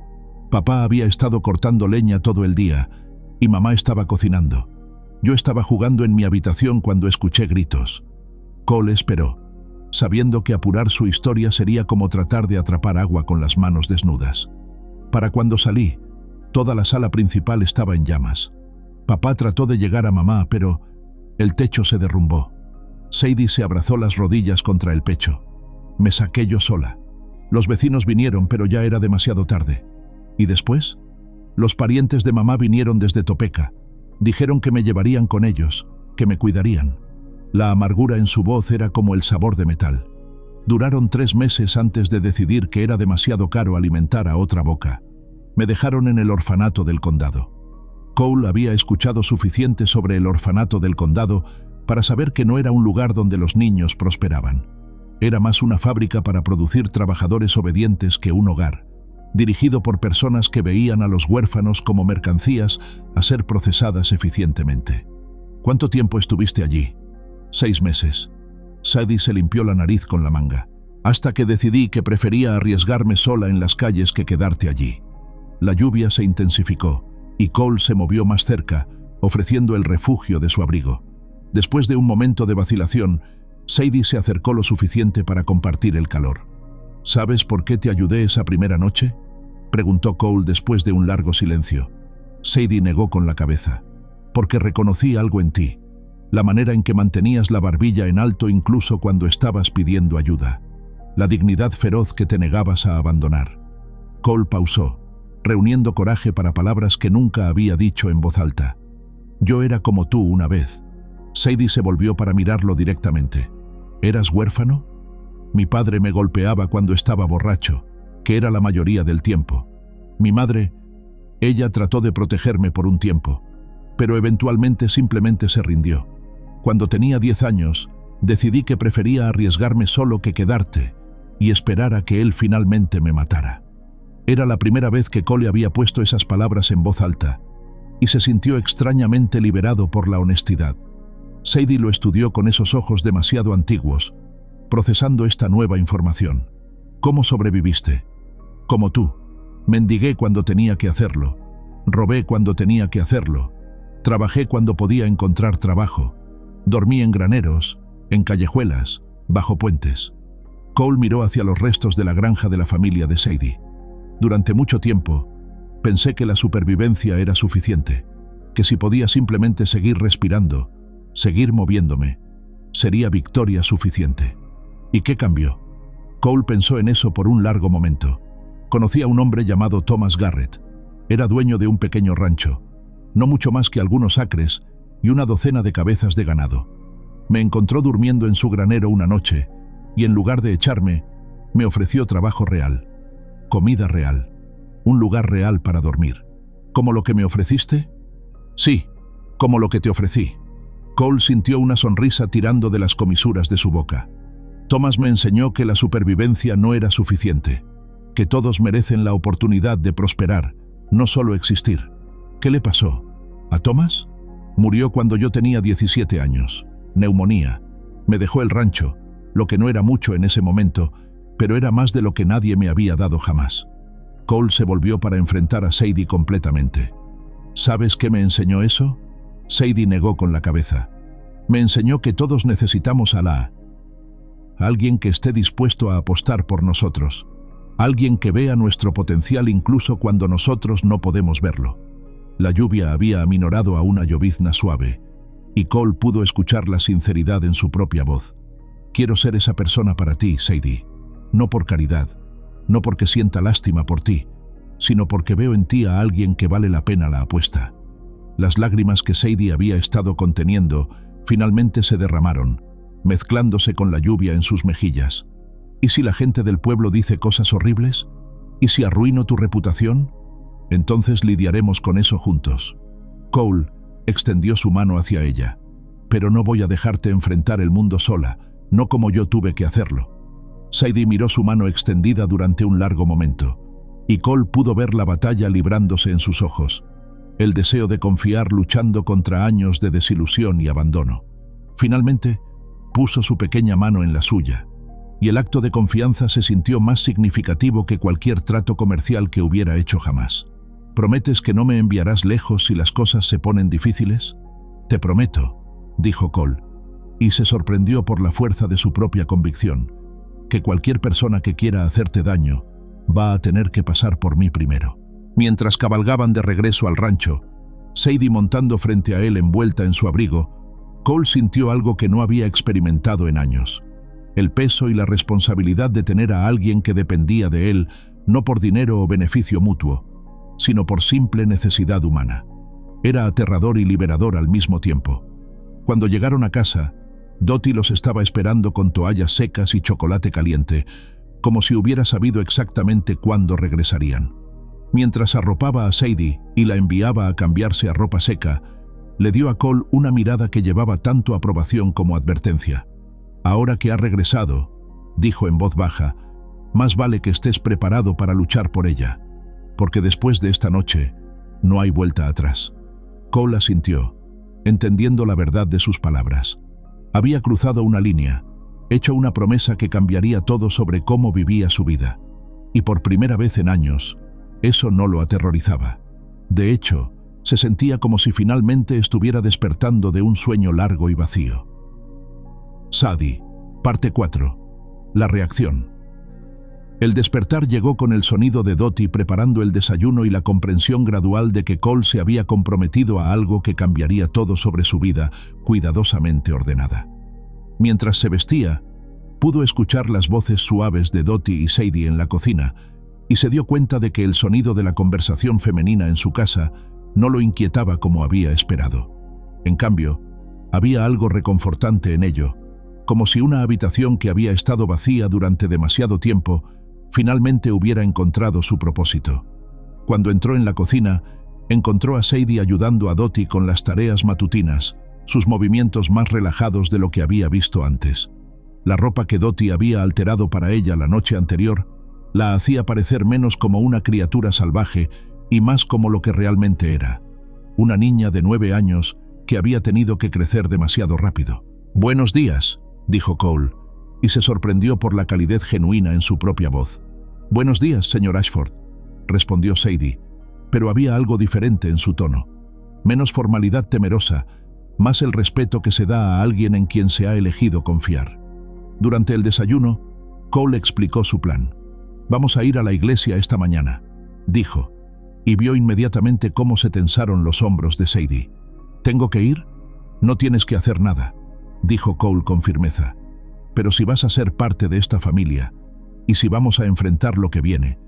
Papá había estado cortando leña todo el día y mamá estaba cocinando. Yo estaba jugando en mi habitación cuando escuché gritos. Cole esperó, sabiendo que apurar su historia sería como tratar de atrapar agua con las manos desnudas. Para cuando salí, toda la sala principal estaba en llamas. Papá trató de llegar a mamá, pero el techo se derrumbó. Sadie se abrazó las rodillas contra el pecho. Me saqué yo sola. Los vecinos vinieron, pero ya era demasiado tarde. ¿Y después? Los parientes de mamá vinieron desde Topeka. Dijeron que me llevarían con ellos, que me cuidarían. La amargura en su voz era como el sabor de metal. Duraron 3 meses antes de decidir que era demasiado caro alimentar a otra boca. Me dejaron en el orfanato del condado. Cole había escuchado suficiente sobre el orfanato del condado para saber que no era un lugar donde los niños prosperaban. Era más una fábrica para producir trabajadores obedientes que un hogar, dirigido por personas que veían a los huérfanos como mercancías a ser procesadas eficientemente. ¿Cuánto tiempo estuviste allí? 6 meses. Sadie se limpió la nariz con la manga. Hasta que decidí que prefería arriesgarme sola en las calles que quedarte allí. La lluvia se intensificó y Cole se movió más cerca, ofreciendo el refugio de su abrigo. Después de un momento de vacilación, Sadie se acercó lo suficiente para compartir el calor. ¿Sabes por qué te ayudé esa primera noche?, preguntó Cole después de un largo silencio. Sadie negó con la cabeza. Porque reconocí algo en ti. La manera en que mantenías la barbilla en alto incluso cuando estabas pidiendo ayuda. La dignidad feroz que te negabas a abandonar. Cole pausó, reuniendo coraje para palabras que nunca había dicho en voz alta. Yo era como tú una vez. Sadie se volvió para mirarlo directamente. ¿Eras huérfano? Mi padre me golpeaba cuando estaba borracho, que era la mayoría del tiempo. Mi madre, ella trató de protegerme por un tiempo, pero eventualmente simplemente se rindió. Cuando tenía 10 años, decidí que prefería arriesgarme solo que quedarte y esperar a que él finalmente me matara. Era la primera vez que Cole había puesto esas palabras en voz alta, y se sintió extrañamente liberado por la honestidad. Sadie lo estudió con esos ojos demasiado antiguos, procesando esta nueva información. ¿Cómo sobreviviste? Como tú. Mendigué cuando tenía que hacerlo. Robé cuando tenía que hacerlo. Trabajé cuando podía encontrar trabajo. Dormí en graneros, en callejuelas, bajo puentes. Cole miró hacia los restos de la granja de la familia de Sadie. Durante mucho tiempo, pensé que la supervivencia era suficiente, que si podía simplemente seguir respirando, seguir moviéndome, sería victoria suficiente. ¿Y qué cambió? Cole pensó en eso por un largo momento. Conocía a un hombre llamado Thomas Garrett. Era dueño de un pequeño rancho, no mucho más que algunos acres y una docena de cabezas de ganado. Me encontró durmiendo en su granero una noche y en lugar de echarme, me ofreció trabajo real, comida real, un lugar real para dormir. ¿Como lo que me ofreciste? Sí, como lo que te ofrecí. Cole sintió una sonrisa tirando de las comisuras de su boca. Thomas me enseñó que la supervivencia no era suficiente, que todos merecen la oportunidad de prosperar, no solo existir. ¿Qué le pasó? ¿A Thomas? Murió cuando yo tenía 17 años. Neumonía. Me dejó el rancho, lo que no era mucho en ese momento, pero era más de lo que nadie me había dado jamás. Cole se volvió para enfrentar a Sadie completamente. ¿Sabes qué me enseñó eso? Sadie negó con la cabeza. Me enseñó que todos necesitamos a alguien que esté dispuesto a apostar por nosotros. Alguien que vea nuestro potencial incluso cuando nosotros no podemos verlo. La lluvia había aminorado a una llovizna suave, y Cole pudo escuchar la sinceridad en su propia voz. Quiero ser esa persona para ti, Sadie. No por caridad, no porque sienta lástima por ti, sino porque veo en ti a alguien que vale la pena la apuesta. Las lágrimas que Sadie había estado conteniendo finalmente se derramaron, mezclándose con la lluvia en sus mejillas. ¿Y si la gente del pueblo dice cosas horribles? ¿Y si arruino tu reputación? Entonces lidiaremos con eso juntos. Cole extendió su mano hacia ella. Pero no voy a dejarte enfrentar el mundo sola, no como yo tuve que hacerlo. Sadie miró su mano extendida durante un largo momento, y Cole pudo ver la batalla librándose en sus ojos, el deseo de confiar luchando contra años de desilusión y abandono. Finalmente, puso su pequeña mano en la suya, y el acto de confianza se sintió más significativo que cualquier trato comercial que hubiera hecho jamás. ¿Prometes que no me enviarás lejos si las cosas se ponen difíciles? Te prometo, dijo Cole, y se sorprendió por la fuerza de su propia convicción, que cualquier persona que quiera hacerte daño va a tener que pasar por mí primero. Mientras cabalgaban de regreso al rancho, Sadie montando frente a él envuelta en su abrigo, Cole sintió algo que no había experimentado en años. El peso y la responsabilidad de tener a alguien que dependía de él, no por dinero o beneficio mutuo, sino por simple necesidad humana. Era aterrador y liberador al mismo tiempo. Cuando llegaron a casa, Dottie los estaba esperando con toallas secas y chocolate caliente, como si hubiera sabido exactamente cuándo regresarían. Mientras arropaba a Sadie y la enviaba a cambiarse a ropa seca, le dio a Cole una mirada que llevaba tanto aprobación como advertencia. Ahora que ha regresado, dijo en voz baja, más vale que estés preparado para luchar por ella, porque después de esta noche no hay vuelta atrás. Cole asintió, entendiendo la verdad de sus palabras. Había cruzado una línea, hecho una promesa que cambiaría todo sobre cómo vivía su vida, y por primera vez en años, eso no lo aterrorizaba. De hecho, se sentía como si finalmente estuviera despertando de un sueño largo y vacío. Sadie, parte 4. La reacción. El despertar llegó con el sonido de Dottie preparando el desayuno y la comprensión gradual de que Cole se había comprometido a algo que cambiaría todo sobre su vida, cuidadosamente ordenada. Mientras se vestía, pudo escuchar las voces suaves de Dottie y Sadie en la cocina, y se dio cuenta de que el sonido de la conversación femenina en su casa no lo inquietaba como había esperado. En cambio, había algo reconfortante en ello, como si una habitación que había estado vacía durante demasiado tiempo finalmente hubiera encontrado su propósito. Cuando entró en la cocina, encontró a Sadie ayudando a Dottie con las tareas matutinas, sus movimientos más relajados de lo que había visto antes. La ropa que Dottie había alterado para ella la noche anterior La hacía parecer menos como una criatura salvaje y más como lo que realmente era, una niña de 9 años que había tenido que crecer demasiado rápido. «Buenos días», dijo Cole, y se sorprendió por la calidez genuina en su propia voz. «Buenos días, señor Ashford», respondió Sadie, pero había algo diferente en su tono. Menos formalidad temerosa, más el respeto que se da a alguien en quien se ha elegido confiar. Durante el desayuno, Cole explicó su plan. «Vamos a ir a la iglesia esta mañana», dijo, y vio inmediatamente cómo se tensaron los hombros de Sadie. «¿Tengo que ir? No tienes que hacer nada», dijo Cole con firmeza. «Pero si vas a ser parte de esta familia, y si vamos a enfrentar lo que viene,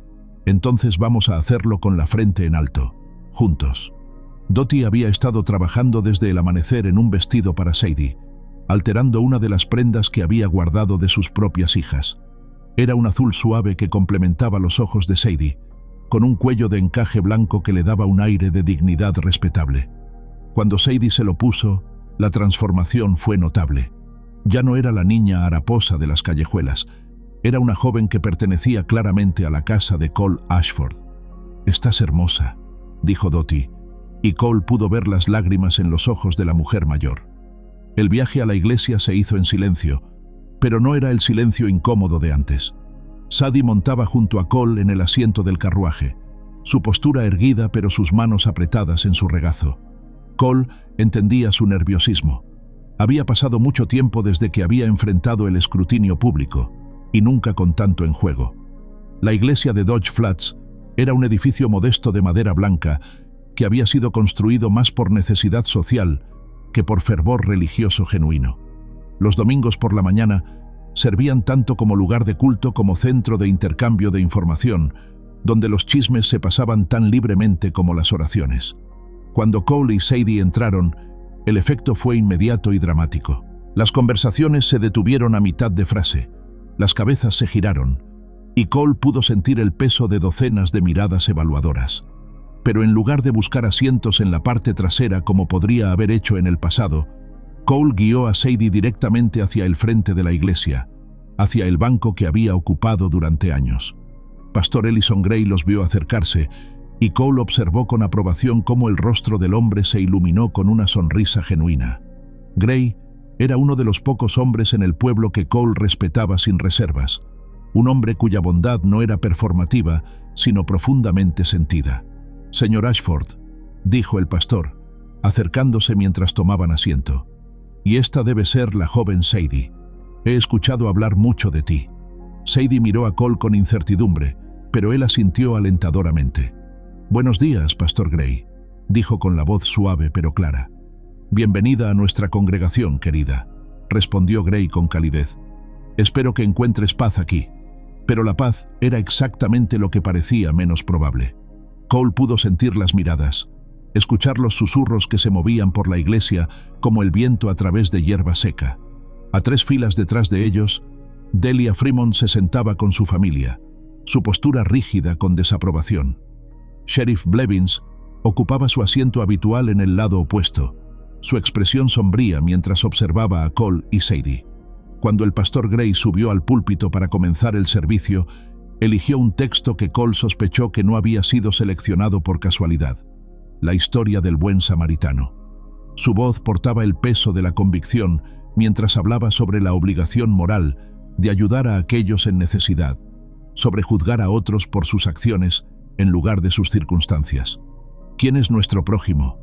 entonces vamos a hacerlo con la frente en alto, juntos». Dottie había estado trabajando desde el amanecer en un vestido para Sadie, alterando una de las prendas que había guardado de sus propias hijas. Era un azul suave que complementaba los ojos de Sadie, con un cuello de encaje blanco que le daba un aire de dignidad respetable. Cuando Sadie se lo puso, la transformación fue notable. Ya no era la niña haraposa de las callejuelas, era una joven que pertenecía claramente a la casa de Cole Ashford. «Estás hermosa», dijo Dottie, y Cole pudo ver las lágrimas en los ojos de la mujer mayor. El viaje a la iglesia se hizo en silencio, pero no era el silencio incómodo de antes. Sadie montaba junto a Cole en el asiento del carruaje, su postura erguida pero sus manos apretadas en su regazo. Cole entendía su nerviosismo. Había pasado mucho tiempo desde que había enfrentado el escrutinio público, y nunca con tanto en juego. La iglesia de Dodge Flats era un edificio modesto de madera blanca que había sido construido más por necesidad social que por fervor religioso genuino. Los domingos por la mañana servían tanto como lugar de culto como centro de intercambio de información, donde los chismes se pasaban tan libremente como las oraciones. Cuando Cole y Sadie entraron, el efecto fue inmediato y dramático. Las conversaciones se detuvieron a mitad de frase, las cabezas se giraron, y Cole pudo sentir el peso de docenas de miradas evaluadoras. Pero en lugar de buscar asientos en la parte trasera como podría haber hecho en el pasado, Cole guió a Sadie directamente hacia el frente de la iglesia, hacia el banco que había ocupado durante años. Pastor Ellison Gray los vio acercarse, y Cole observó con aprobación cómo el rostro del hombre se iluminó con una sonrisa genuina. Gray era uno de los pocos hombres en el pueblo que Cole respetaba sin reservas, un hombre cuya bondad no era performativa, sino profundamente sentida. «Señor Ashford», dijo el pastor, acercándose mientras tomaban asiento, «y esta debe ser la joven Sadie. He escuchado hablar mucho de ti». Sadie miró a Cole con incertidumbre, pero él asintió alentadoramente. «Buenos días, Pastor Gray», dijo con la voz suave pero clara. «Bienvenida a nuestra congregación, querida», respondió Gray con calidez. «Espero que encuentres paz aquí». Pero la paz era exactamente lo que parecía menos probable. Cole pudo sentir las miradas, escuchar los susurros que se movían por la iglesia como el viento a través de hierba seca. A 3 filas detrás de ellos, Delia Fremont se sentaba con su familia, su postura rígida con desaprobación. Sheriff Blevins ocupaba su asiento habitual en el lado opuesto, su expresión sombría mientras observaba a Cole y Sadie. Cuando el pastor Gray subió al púlpito para comenzar el servicio, eligió un texto que Cole sospechó que no había sido seleccionado por casualidad: la historia del buen samaritano. Su voz portaba el peso de la convicción mientras hablaba sobre la obligación moral de ayudar a aquellos en necesidad, sobre juzgar a otros por sus acciones en lugar de sus circunstancias. «¿Quién es nuestro prójimo?»,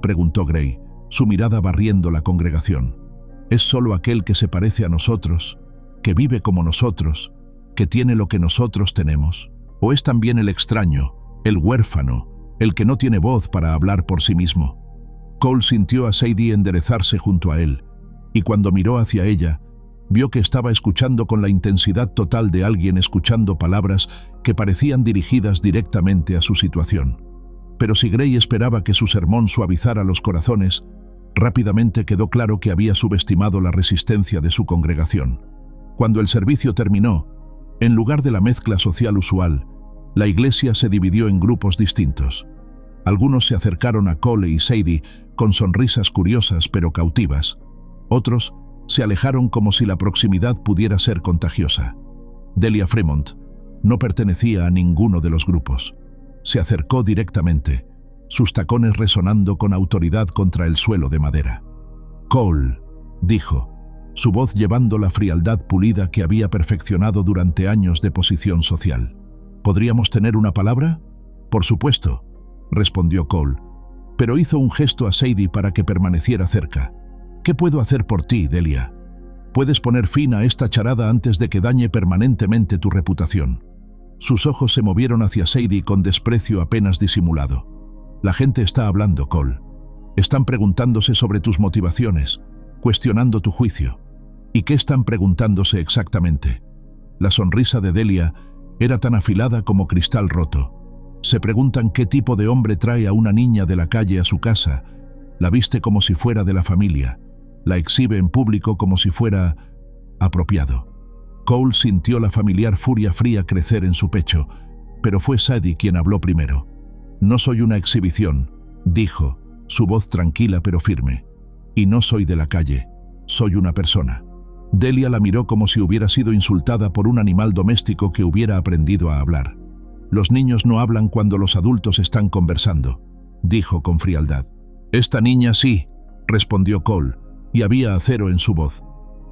preguntó Gray, su mirada barriendo la congregación. «¿Es solo aquel que se parece a nosotros, que vive como nosotros, que tiene lo que nosotros tenemos? ¿O es también el extraño, el huérfano, el que no tiene voz para hablar por sí mismo?» Cole sintió a Sadie enderezarse junto a él, y cuando miró hacia ella, vio que estaba escuchando con la intensidad total de alguien escuchando palabras que parecían dirigidas directamente a su situación. Pero si Gray esperaba que su sermón suavizara los corazones, rápidamente quedó claro que había subestimado la resistencia de su congregación. Cuando el servicio terminó, en lugar de la mezcla social usual, la iglesia se dividió en grupos distintos. Algunos se acercaron a Cole y Sadie con sonrisas curiosas pero cautivas. Otros se alejaron como si la proximidad pudiera ser contagiosa. Delia Fremont, No pertenecía a ninguno de los grupos. Se acercó directamente, sus tacones resonando con autoridad contra el suelo de madera. «Cole», dijo, su voz llevando la frialdad pulida que había perfeccionado durante años de posición social. «¿Podríamos tener una palabra?» «Por supuesto», respondió Cole, pero hizo un gesto a Sadie para que permaneciera cerca. «¿Qué puedo hacer por ti, Delia? Puedes poner fin a esta charada antes de que dañe permanentemente tu reputación». Sus ojos se movieron hacia Sadie con desprecio apenas disimulado. «La gente está hablando, Cole. Están preguntándose sobre tus motivaciones, cuestionando tu juicio». «¿Y qué están preguntándose exactamente?» La sonrisa de Delia era tan afilada como cristal roto. «Se preguntan qué tipo de hombre trae a una niña de la calle a su casa, la viste como si fuera de la familia, la exhibe en público como si fuera apropiado». Cole sintió la familiar furia fría crecer en su pecho, pero fue Sadie quien habló primero. «No soy una exhibición», dijo, su voz tranquila pero firme. «Y no soy de la calle, soy una persona». Delia la miró como si hubiera sido insultada por un animal doméstico que hubiera aprendido a hablar. «Los niños no hablan cuando los adultos están conversando», dijo con frialdad. «Esta niña sí», respondió Cole, y había acero en su voz.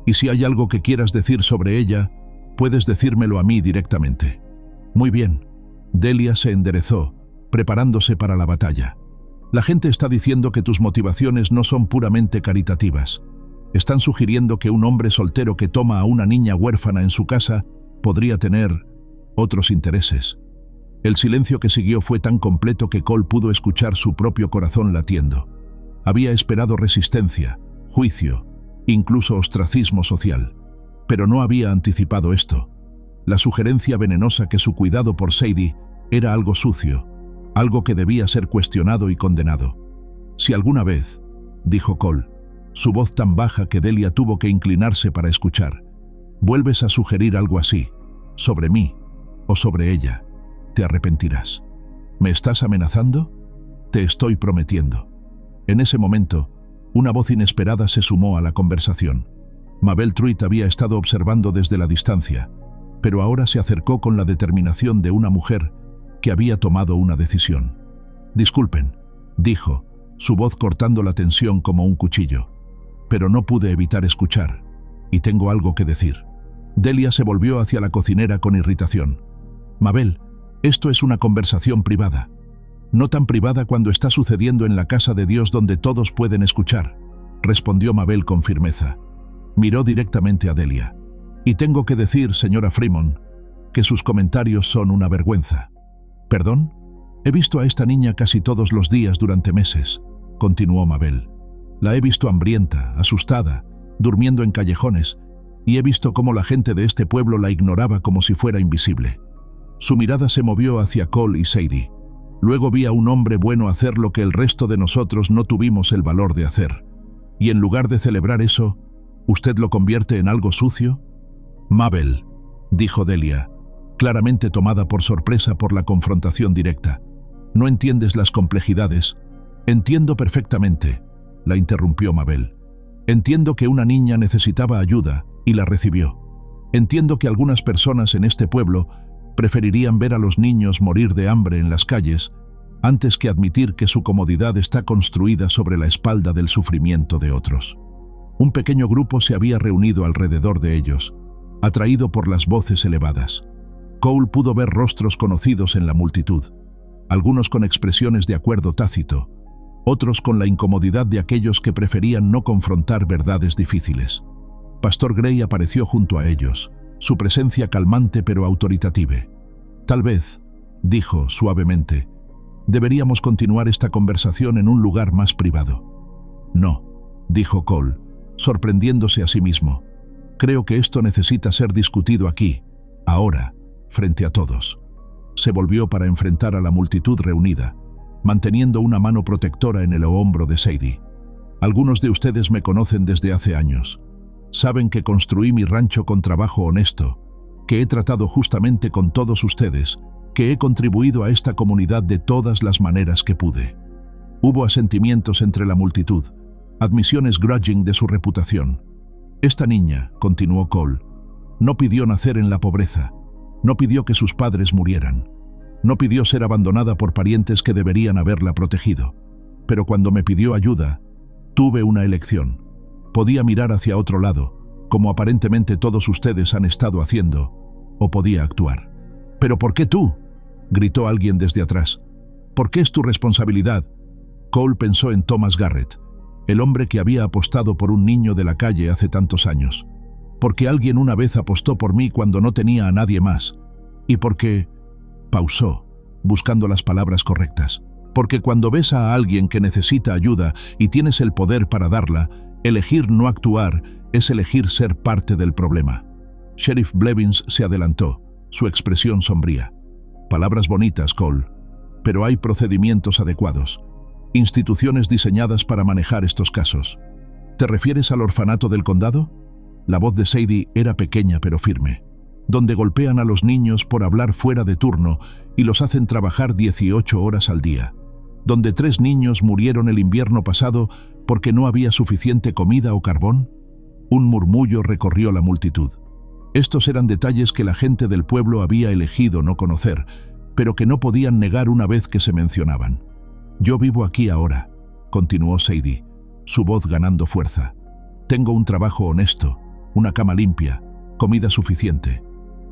«Y si hay algo que quieras decir sobre ella, puedes decírmelo a mí directamente». «Muy bien». Delia se enderezó, preparándose para la batalla. «La gente está diciendo que tus motivaciones no son puramente caritativas. Están sugiriendo que un hombre soltero que toma a una niña huérfana en su casa podría tener otros intereses». El silencio que siguió fue tan completo que Cole pudo escuchar su propio corazón latiendo. Había esperado resistencia, juicio, incluso ostracismo social, pero no había anticipado esto. La sugerencia venenosa que su cuidado por Sadie era algo sucio, algo que debía ser cuestionado y condenado. «Si alguna vez», dijo Cole, su voz tan baja que Delia tuvo que inclinarse para escuchar, «vuelves a sugerir algo así, sobre mí o sobre ella, te arrepentirás». «¿Me estás amenazando?» «Te estoy prometiendo». En ese momento, una voz inesperada se sumó a la conversación. Mabel Truitt había estado observando desde la distancia, pero ahora se acercó con la determinación de una mujer que había tomado una decisión. «Disculpen», dijo, su voz cortando la tensión como un cuchillo, «pero no pude evitar escuchar, y tengo algo que decir». Delia se volvió hacia la cocinera con irritación. «Mabel, esto es una conversación privada. No tan privada cuando está sucediendo en la casa de Dios donde todos pueden escuchar», respondió Mabel con firmeza. Miró directamente a Delia. «Y tengo que decir, señora Fremont, que sus comentarios son una vergüenza». «¿Perdón? He visto a esta niña casi todos los días durante meses», continuó Mabel. «La he visto hambrienta, asustada, durmiendo en callejones, y he visto cómo la gente de este pueblo la ignoraba como si fuera invisible». Su mirada se movió hacia Cole y Sadie. «Luego vi a un hombre bueno hacer lo que el resto de nosotros no tuvimos el valor de hacer. Y en lugar de celebrar eso, ¿usted lo convierte en algo sucio?» «Mabel», dijo Delia, claramente tomada por sorpresa por la confrontación directa. «No entiendes las complejidades». «Entiendo perfectamente», la interrumpió Mabel. «Entiendo que una niña necesitaba ayuda y la recibió. Entiendo que algunas personas en este pueblo preferirían ver a los niños morir de hambre en las calles antes que admitir que su comodidad está construida sobre la espalda del sufrimiento de otros». Un pequeño grupo se había reunido alrededor de ellos, atraído por las voces elevadas. Cole pudo ver rostros conocidos en la multitud, algunos con expresiones de acuerdo tácito, otros con la incomodidad de aquellos que preferían no confrontar verdades difíciles. Pastor Gray apareció junto a ellos, su presencia calmante pero autoritativa. «Tal vez», dijo suavemente, «deberíamos continuar esta conversación en un lugar más privado». «No», dijo Cole, sorprendiéndose a sí mismo. «Creo que esto necesita ser discutido aquí, ahora, frente a todos». Se volvió para enfrentar a la multitud reunida, manteniendo una mano protectora en el hombro de Sadie. «Algunos de ustedes me conocen desde hace años. Saben que construí mi rancho con trabajo honesto, que he tratado justamente con todos ustedes, que he contribuido a esta comunidad de todas las maneras que pude». Hubo asentimientos entre la multitud, admisiones grudging de su reputación. «Esta niña», continuó Cole, «no pidió nacer en la pobreza. No pidió que sus padres murieran. No pidió ser abandonada por parientes que deberían haberla protegido. Pero cuando me pidió ayuda, tuve una elección. Podía mirar hacia otro lado, como aparentemente todos ustedes han estado haciendo, o podía actuar. «¿Pero por qué tú?», gritó alguien desde atrás. «¿Por qué es tu responsabilidad?». Cole pensó en Thomas Garrett, el hombre que había apostado por un niño de la calle hace tantos años. Porque alguien una vez apostó por mí cuando no tenía a nadie más. Y porque... Pausó, buscando las palabras correctas. Porque cuando ves a alguien que necesita ayuda y tienes el poder para darla, elegir no actuar es elegir ser parte del problema. Sheriff Blevins se adelantó, su expresión sombría. Palabras bonitas, Cole, pero hay procedimientos adecuados, instituciones diseñadas para manejar estos casos. ¿Te refieres al orfanato del condado? La voz de Sadie era pequeña pero firme. Donde golpean a los niños por hablar fuera de turno y los hacen trabajar 18 horas al día. Donde 3 niños murieron el invierno pasado porque no había suficiente comida o carbón. Un murmullo recorrió la multitud. Estos eran detalles que la gente del pueblo había elegido no conocer, pero que no podían negar una vez que se mencionaban. «Yo vivo aquí ahora», continuó Sadie, su voz ganando fuerza. «Tengo un trabajo honesto, una cama limpia, comida suficiente.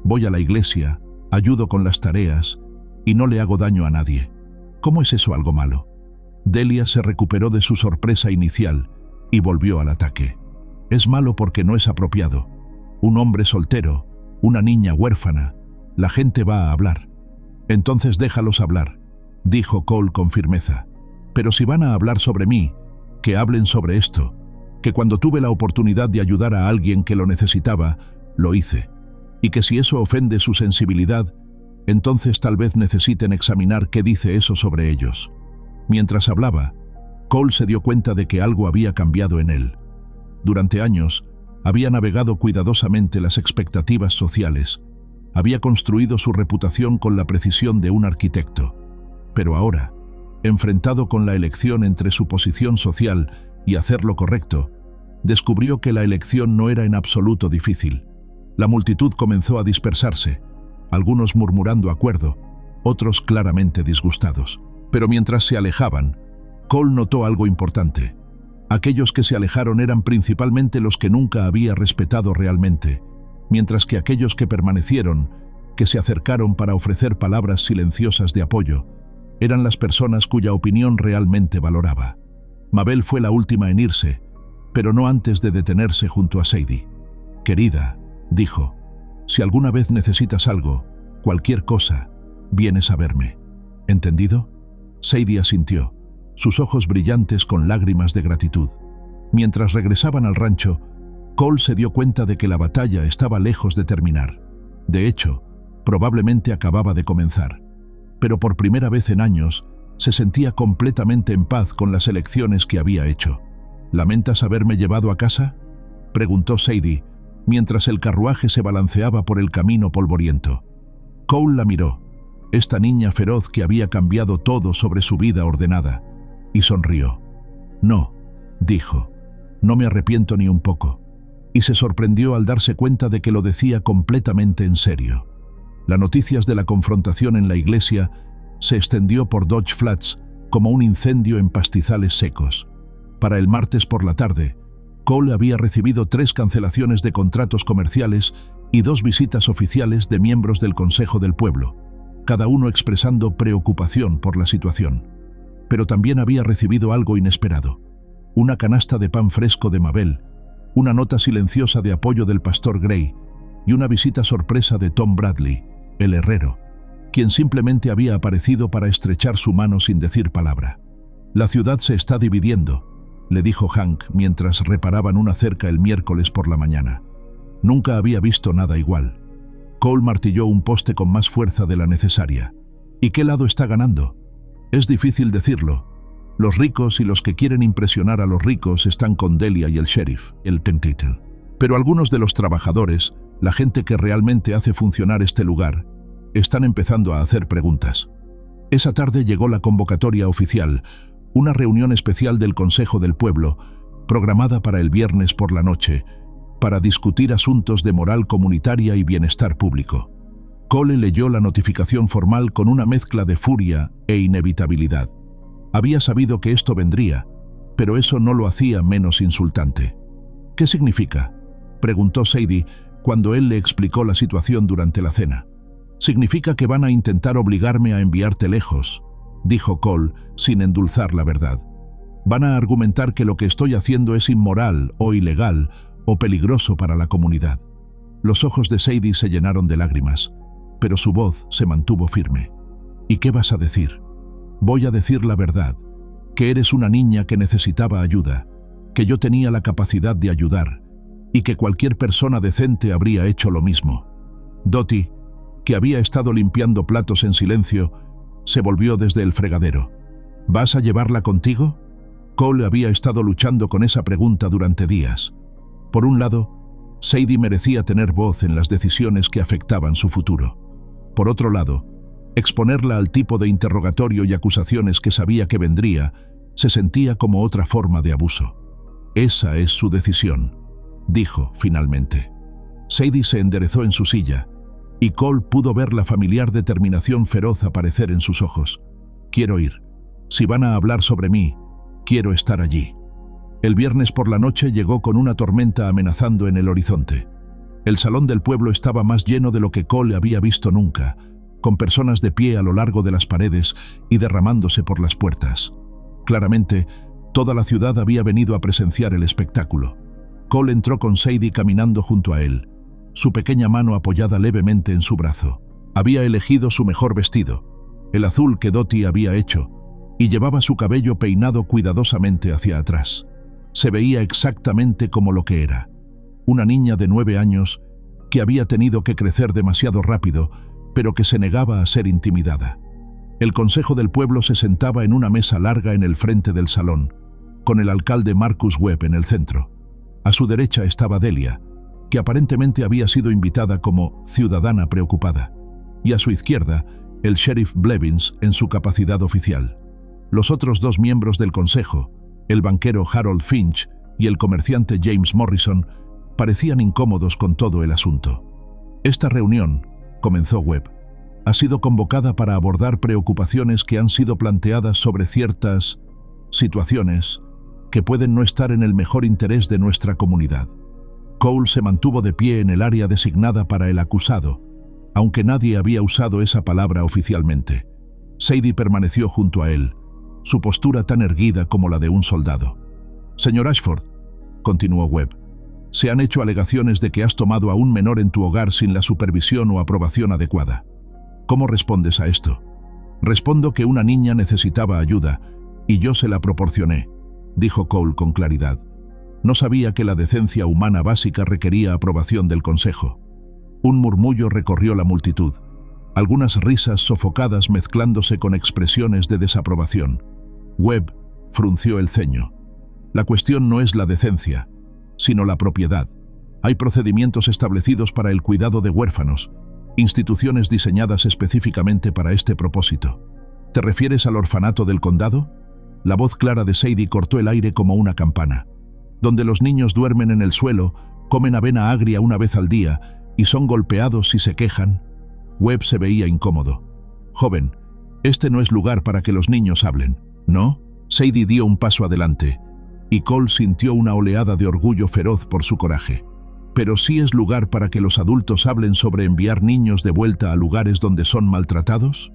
Voy a la iglesia, ayudo con las tareas y no le hago daño a nadie. ¿Cómo es eso algo malo?». Delia se recuperó de su sorpresa inicial y volvió al ataque. «Es malo porque no es apropiado. Un hombre soltero, una niña huérfana, la gente va a hablar». «Entonces déjalos hablar», dijo Cole con firmeza. «Pero si van a hablar sobre mí, que hablen sobre esto, que cuando tuve la oportunidad de ayudar a alguien que lo necesitaba, lo hice, y que si eso ofende su sensibilidad, entonces tal vez necesiten examinar qué dice eso sobre ellos». Mientras hablaba, Cole se dio cuenta de que algo había cambiado en él. Durante años, había navegado cuidadosamente las expectativas sociales, había construido su reputación con la precisión de un arquitecto. Pero ahora, enfrentado con la elección entre su posición social y hacer lo correcto, descubrió que la elección no era en absoluto difícil. La multitud comenzó a dispersarse, algunos murmurando acuerdo, otros claramente disgustados. Pero mientras se alejaban, Cole notó algo importante. Aquellos que se alejaron eran principalmente los que nunca había respetado realmente, mientras que aquellos que permanecieron, que se acercaron para ofrecer palabras silenciosas de apoyo, eran las personas cuya opinión realmente valoraba. Mabel fue la última en irse, pero no antes de detenerse junto a Sadie. «Querida», dijo, «si alguna vez necesitas algo, cualquier cosa, vienes a verme. ¿Entendido?». Sadie asintió, sus ojos brillantes con lágrimas de gratitud. Mientras regresaban al rancho, Cole se dio cuenta de que la batalla estaba lejos de terminar. De hecho, probablemente acababa de comenzar. Pero por primera vez en años, se sentía completamente en paz con las elecciones que había hecho. «¿Lamentas haberme llevado a casa?», preguntó Sadie, mientras el carruaje se balanceaba por el camino polvoriento. Cole la miró, esta niña feroz que había cambiado todo sobre su vida ordenada, y sonrió. «No», dijo, «no me arrepiento ni un poco», y se sorprendió al darse cuenta de que lo decía completamente en serio. Las noticias de la confrontación en la iglesia se extendió por Dodge Flats como un incendio en pastizales secos. Para el martes por la tarde, Cole había recibido 3 cancelaciones de contratos comerciales y 2 visitas oficiales de miembros del Consejo del Pueblo, cada uno expresando preocupación por la situación. Pero también había recibido algo inesperado: una canasta de pan fresco de Mabel, una nota silenciosa de apoyo del pastor Gray y una visita sorpresa de Tom Bradley, el herrero, quien simplemente había aparecido para estrechar su mano sin decir palabra. «La ciudad se está dividiendo», le dijo Hank mientras reparaban una cerca el miércoles por la mañana. Nunca había visto nada igual. Cole martilló un poste con más fuerza de la necesaria. ¿Y qué lado está ganando? Es difícil decirlo. Los ricos y los que quieren impresionar a los ricos están con Delia y el sheriff, el Tentitle. Pero algunos de los trabajadores, la gente que realmente hace funcionar este lugar, están empezando a hacer preguntas. Esa tarde llegó la convocatoria oficial, una reunión especial del Consejo del Pueblo, programada para el viernes por la noche, para discutir asuntos de moral comunitaria y bienestar público. Cole leyó la notificación formal con una mezcla de furia e inevitabilidad. Había sabido que esto vendría, pero eso no lo hacía menos insultante. ¿Qué significa?, preguntó Sadie cuando él le explicó la situación durante la cena. «Significa que van a intentar obligarme a enviarte lejos», dijo Cole sin endulzar la verdad. «Van a argumentar que lo que estoy haciendo es inmoral o ilegal o peligroso para la comunidad». Los ojos de Sadie se llenaron de lágrimas, pero su voz se mantuvo firme. «¿Y qué vas a decir?». «Voy a decir la verdad, que eres una niña que necesitaba ayuda, que yo tenía la capacidad de ayudar y que cualquier persona decente habría hecho lo mismo». Dottie, que había estado limpiando platos en silencio, se volvió desde el fregadero. «¿Vas a llevarla contigo?». Cole había estado luchando con esa pregunta durante días. Por un lado, Sadie merecía tener voz en las decisiones que afectaban su futuro. Por otro lado, exponerla al tipo de interrogatorio y acusaciones que sabía que vendría se sentía como otra forma de abuso. «Esa es su decisión», dijo finalmente. Sadie se enderezó en su silla, y Cole pudo ver la familiar determinación feroz aparecer en sus ojos. «Quiero ir. Si van a hablar sobre mí, quiero estar allí». El viernes por la noche llegó con una tormenta amenazando en el horizonte. El salón del pueblo estaba más lleno de lo que Cole había visto nunca, con personas de pie a lo largo de las paredes y derramándose por las puertas. Claramente, toda la ciudad había venido a presenciar el espectáculo. Cole entró con Sadie caminando junto a él, su pequeña mano apoyada levemente en su brazo. Había elegido su mejor vestido, el azul que Dottie había hecho, y llevaba su cabello peinado cuidadosamente hacia atrás. Se veía exactamente como lo que era, una niña de 9 años que había tenido que crecer demasiado rápido, pero que se negaba a ser intimidada. El consejo del pueblo se sentaba en una mesa larga en el frente del salón, con el alcalde Marcus Webb en el centro. A su derecha estaba Delia, que aparentemente había sido invitada como ciudadana preocupada, y a su izquierda, el sheriff Blevins en su capacidad oficial. Los otros 2 miembros del consejo, el banquero Harold Finch y el comerciante James Morrison, parecían incómodos con todo el asunto. «Esta reunión», comenzó Webb, «ha sido convocada para abordar preocupaciones que han sido planteadas sobre ciertas situaciones que pueden no estar en el mejor interés de nuestra comunidad». Cole se mantuvo de pie en el área designada para el acusado, aunque nadie había usado esa palabra oficialmente. Sadie permaneció junto a él, su postura tan erguida como la de un soldado. «Señor Ashford», continuó Webb, «se han hecho alegaciones de que has tomado a un menor en tu hogar sin la supervisión o aprobación adecuada. ¿Cómo respondes a esto?». «Respondo que una niña necesitaba ayuda, y yo se la proporcioné», dijo Cole con claridad. No sabía que la decencia humana básica requería aprobación del consejo. Un murmullo recorrió la multitud, algunas risas sofocadas mezclándose con expresiones de desaprobación. Webb frunció el ceño. «La cuestión no es la decencia, sino la propiedad. Hay procedimientos establecidos para el cuidado de huérfanos, instituciones diseñadas específicamente para este propósito. ¿Te refieres al orfanato del condado?». La voz clara de Sadie cortó el aire como una campana. «Donde los niños duermen en el suelo, comen avena agria una vez al día y son golpeados si se quejan». Webb se veía incómodo. «Joven, este no es lugar para que los niños hablen, ¿no?». Sadie dio un paso adelante, y Cole sintió una oleada de orgullo feroz por su coraje. «Pero sí es lugar para que los adultos hablen sobre enviar niños de vuelta a lugares donde son maltratados».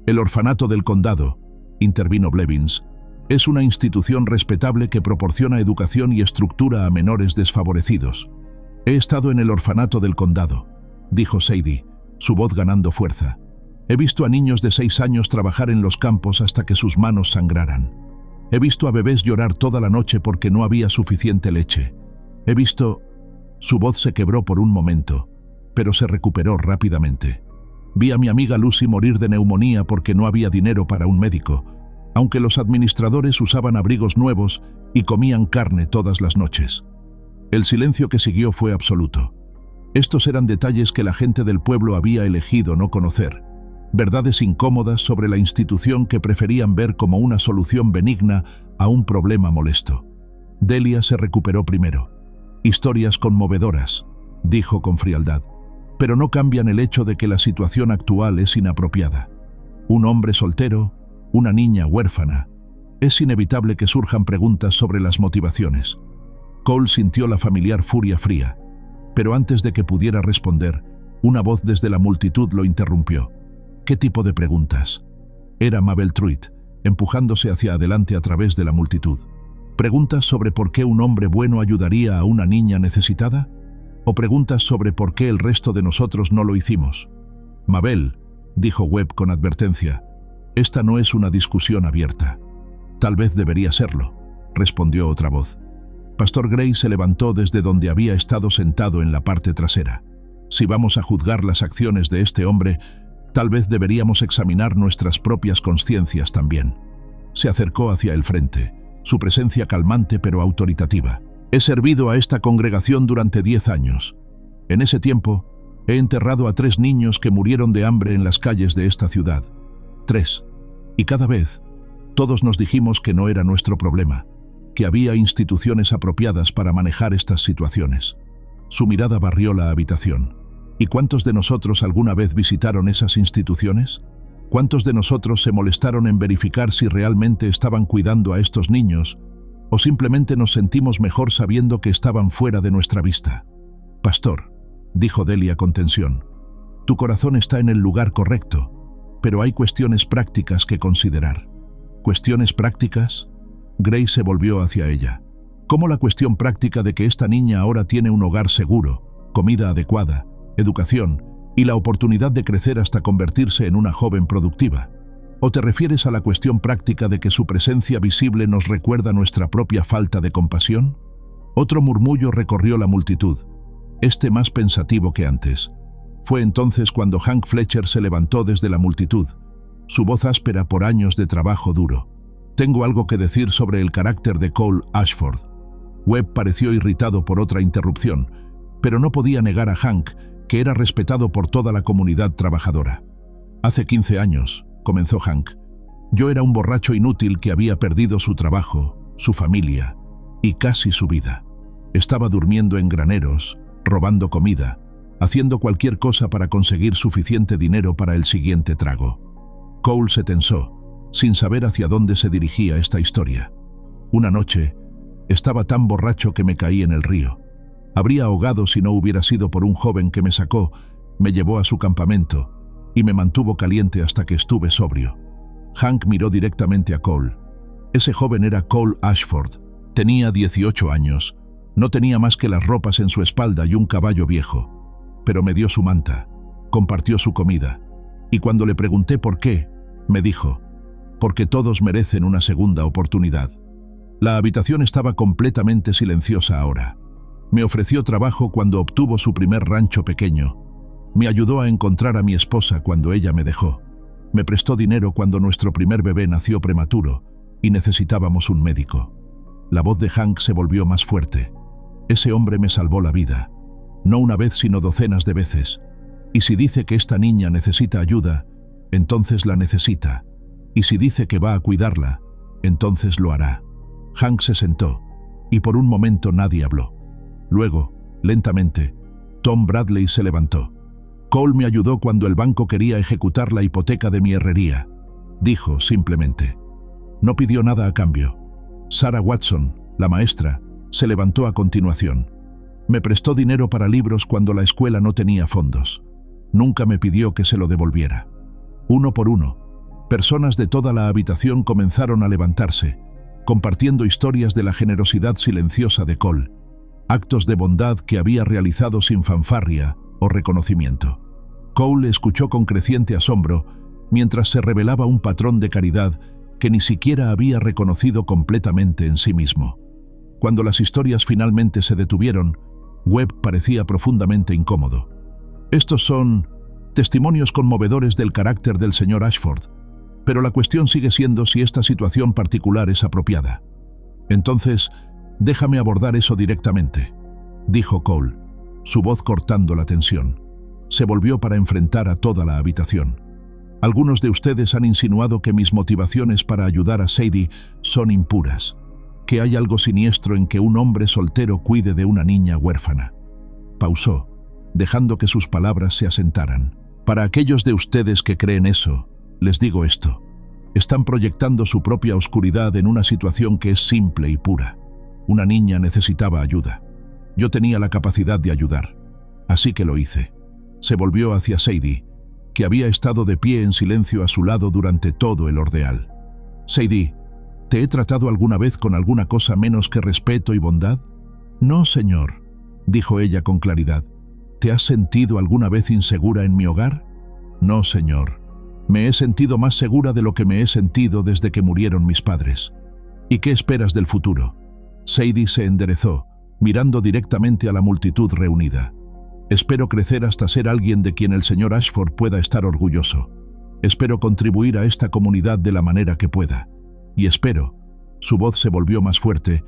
«El orfanato del condado», intervino Blevins, «es una institución respetable que proporciona educación y estructura a menores desfavorecidos». «He estado en el orfanato del condado», dijo Sadie, su voz ganando fuerza. «He visto a niños de 6 años trabajar en los campos hasta que sus manos sangraran. He visto a bebés llorar toda la noche porque no había suficiente leche. He visto...». Su voz se quebró por un momento, pero se recuperó rápidamente. «Vi a mi amiga Lucy morir de neumonía porque no había dinero para un médico, aunque los administradores usaban abrigos nuevos y comían carne todas las noches». El silencio que siguió fue absoluto. Estos eran detalles que la gente del pueblo había elegido no conocer, verdades incómodas sobre la institución que preferían ver como una solución benigna a un problema molesto. Delia se recuperó primero. «Historias conmovedoras», dijo con frialdad, pero no cambian el hecho de que la situación actual es inapropiada. Un hombre soltero, una niña huérfana. Es inevitable que surjan preguntas sobre las motivaciones. Cole sintió la familiar furia fría, pero antes de que pudiera responder, una voz desde la multitud lo interrumpió. ¿Qué tipo de preguntas? Era Mabel Truitt, empujándose hacia adelante a través de la multitud. ¿Preguntas sobre por qué un hombre bueno ayudaría a una niña necesitada? ¿O preguntas sobre por qué el resto de nosotros no lo hicimos? Mabel, dijo Webb con advertencia, esta no es una discusión abierta. Tal vez debería serlo, respondió otra voz. Pastor Gray se levantó desde donde había estado sentado en la parte trasera. Si vamos a juzgar las acciones de este hombre, tal vez deberíamos examinar nuestras propias conciencias también. Se acercó hacia el frente, su presencia calmante pero autoritativa. He servido a esta congregación durante 10 años. En ese tiempo, he enterrado a 3 niños que murieron de hambre en las calles de esta ciudad. 3. Y cada vez, todos nos dijimos que no era nuestro problema, que había instituciones apropiadas para manejar estas situaciones. Su mirada barrió la habitación. ¿Y cuántos de nosotros alguna vez visitaron esas instituciones? ¿Cuántos de nosotros se molestaron en verificar si realmente estaban cuidando a estos niños, o simplemente nos sentimos mejor sabiendo que estaban fuera de nuestra vista? Pastor, dijo Delia con tensión, tu corazón está en el lugar correcto, pero hay cuestiones prácticas que considerar. ¿Cuestiones prácticas? Gray se volvió hacia ella. ¿Cómo la cuestión práctica de que esta niña ahora tiene un hogar seguro, comida adecuada, educación y la oportunidad de crecer hasta convertirse en una joven productiva? ¿O te refieres a la cuestión práctica de que su presencia visible nos recuerda nuestra propia falta de compasión? Otro murmullo recorrió la multitud, este más pensativo que antes. Fue entonces cuando Hank Fletcher se levantó desde la multitud, su voz áspera por años de trabajo duro. Tengo algo que decir sobre el carácter de Cole Ashford. Webb pareció irritado por otra interrupción, pero no podía negar a Hank que era respetado por toda la comunidad trabajadora. Hace 15 años, comenzó Hank, yo era un borracho inútil que había perdido su trabajo, su familia y casi su vida. Estaba durmiendo en graneros, robando comida, haciendo cualquier cosa para conseguir suficiente dinero para el siguiente trago. Cole se tensó, sin saber hacia dónde se dirigía esta historia. Una noche, estaba tan borracho que me caí en el río. Habría ahogado si no hubiera sido por un joven que me sacó, me llevó a su campamento y me mantuvo caliente hasta que estuve sobrio. Hank miró directamente a Cole. Ese joven era Cole Ashford. Tenía 18 años. No tenía más que las ropas en su espalda y un caballo viejo. Pero me dio su manta, compartió su comida. Y cuando le pregunté por qué, me dijo, porque todos merecen una segunda oportunidad. La habitación estaba completamente silenciosa ahora. Me ofreció trabajo cuando obtuvo su primer rancho pequeño. Me ayudó a encontrar a mi esposa cuando ella me dejó. Me prestó dinero cuando nuestro primer bebé nació prematuro y necesitábamos un médico. La voz de Hank se volvió más fuerte. Ese hombre me salvó la vida. No una vez sino docenas de veces. Y si dice que esta niña necesita ayuda, entonces la necesita. Y si dice que va a cuidarla, entonces lo hará. Hank se sentó, y por un momento nadie habló. Luego, lentamente, Tom Bradley se levantó. Cole me ayudó cuando el banco quería ejecutar la hipoteca de mi herrería, dijo simplemente. No pidió nada a cambio. Sarah Watson, la maestra, se levantó a continuación. Me prestó dinero para libros cuando la escuela no tenía fondos. Nunca me pidió que se lo devolviera. Uno por uno, personas de toda la habitación comenzaron a levantarse, compartiendo historias de la generosidad silenciosa de Cole, actos de bondad que había realizado sin fanfarria o reconocimiento. Cole escuchó con creciente asombro mientras se revelaba un patrón de caridad que ni siquiera había reconocido completamente en sí mismo. Cuando las historias finalmente se detuvieron, Webb parecía profundamente incómodo. Estos son testimonios conmovedores del carácter del señor Ashford, pero la cuestión sigue siendo si esta situación particular es apropiada. Entonces, déjame abordar eso directamente, dijo Cole, su voz cortando la tensión. Se volvió para enfrentar a toda la habitación. Algunos de ustedes han insinuado que mis motivaciones para ayudar a Sadie son impuras, que hay algo siniestro en que un hombre soltero cuide de una niña huérfana. Pausó, dejando que sus palabras se asentaran. Para aquellos de ustedes que creen eso, les digo esto. Están proyectando su propia oscuridad en una situación que es simple y pura. Una niña necesitaba ayuda. Yo tenía la capacidad de ayudar. Así que lo hice. Se volvió hacia Sadie, que había estado de pie en silencio a su lado durante todo el ordeal. Sadie, ¿te he tratado alguna vez con alguna cosa menos que respeto y bondad? No, señor, dijo ella con claridad. ¿Te has sentido alguna vez insegura en mi hogar? No, señor. Me he sentido más segura de lo que me he sentido desde que murieron mis padres. ¿Y qué esperas del futuro? Sadie se enderezó, mirando directamente a la multitud reunida. Espero crecer hasta ser alguien de quien el señor Ashford pueda estar orgulloso. Espero contribuir a esta comunidad de la manera que pueda. Y espero, su voz se volvió más fuerte,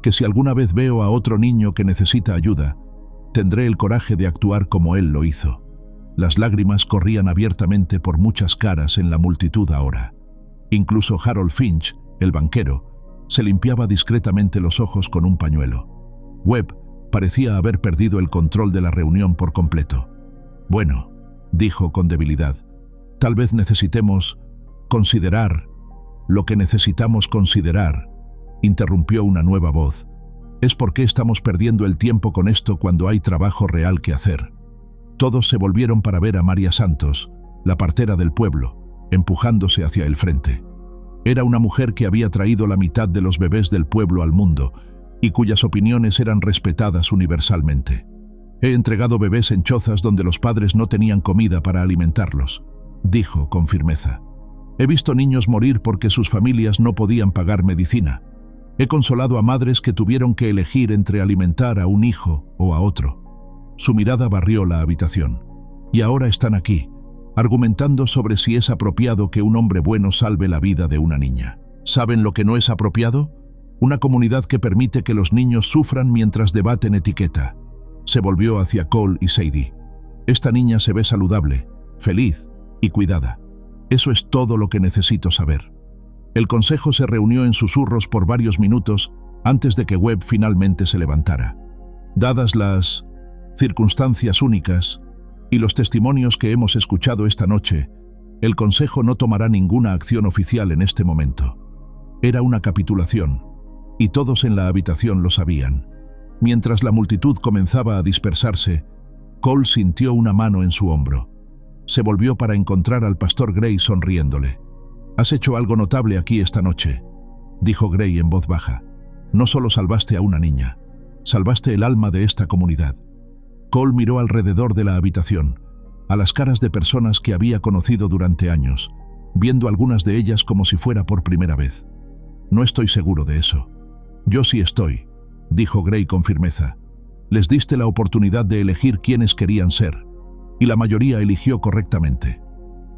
que si alguna vez veo a otro niño que necesita ayuda, tendré el coraje de actuar como él lo hizo. Las lágrimas corrían abiertamente por muchas caras en la multitud ahora. Incluso Harold Finch, el banquero, se limpiaba discretamente los ojos con un pañuelo. Webb parecía haber perdido el control de la reunión por completo. Bueno, dijo con debilidad, tal vez necesitemos considerar lo que necesitamos considerar, interrumpió una nueva voz. ¿Es por qué estamos perdiendo el tiempo con esto cuando hay trabajo real que hacer? Todos se volvieron para ver a María Santos, la partera del pueblo, empujándose hacia el frente. Era una mujer que había traído la mitad de los bebés del pueblo al mundo y cuyas opiniones eran respetadas universalmente. He entregado bebés en chozas donde los padres no tenían comida para alimentarlos, dijo con firmeza. He visto niños morir porque sus familias no podían pagar medicina. He consolado a madres que tuvieron que elegir entre alimentar a un hijo o a otro. Su mirada barrió la habitación. Y ahora están aquí, argumentando sobre si es apropiado que un hombre bueno salve la vida de una niña. ¿Saben lo que no es apropiado? Una comunidad que permite que los niños sufran mientras debaten etiqueta. Se volvió hacia Cole y Sadie. Esta niña se ve saludable, feliz y cuidada. Eso es todo lo que necesito saber. El consejo se reunió en susurros por varios minutos antes de que Webb finalmente se levantara. Dadas las circunstancias únicas y los testimonios que hemos escuchado esta noche, el consejo no tomará ninguna acción oficial en este momento. Era una capitulación, y todos en la habitación lo sabían. Mientras la multitud comenzaba a dispersarse, Cole sintió una mano en su hombro. Se volvió para encontrar al pastor Gray sonriéndole. «Has hecho algo notable aquí esta noche», dijo Gray en voz baja. «No solo salvaste a una niña, salvaste el alma de esta comunidad». Cole miró alrededor de la habitación, a las caras de personas que había conocido durante años, viendo algunas de ellas como si fuera por primera vez. «No estoy seguro de eso». «Yo sí estoy», dijo Gray con firmeza. «Les diste la oportunidad de elegir quiénes querían ser, y la mayoría eligió correctamente».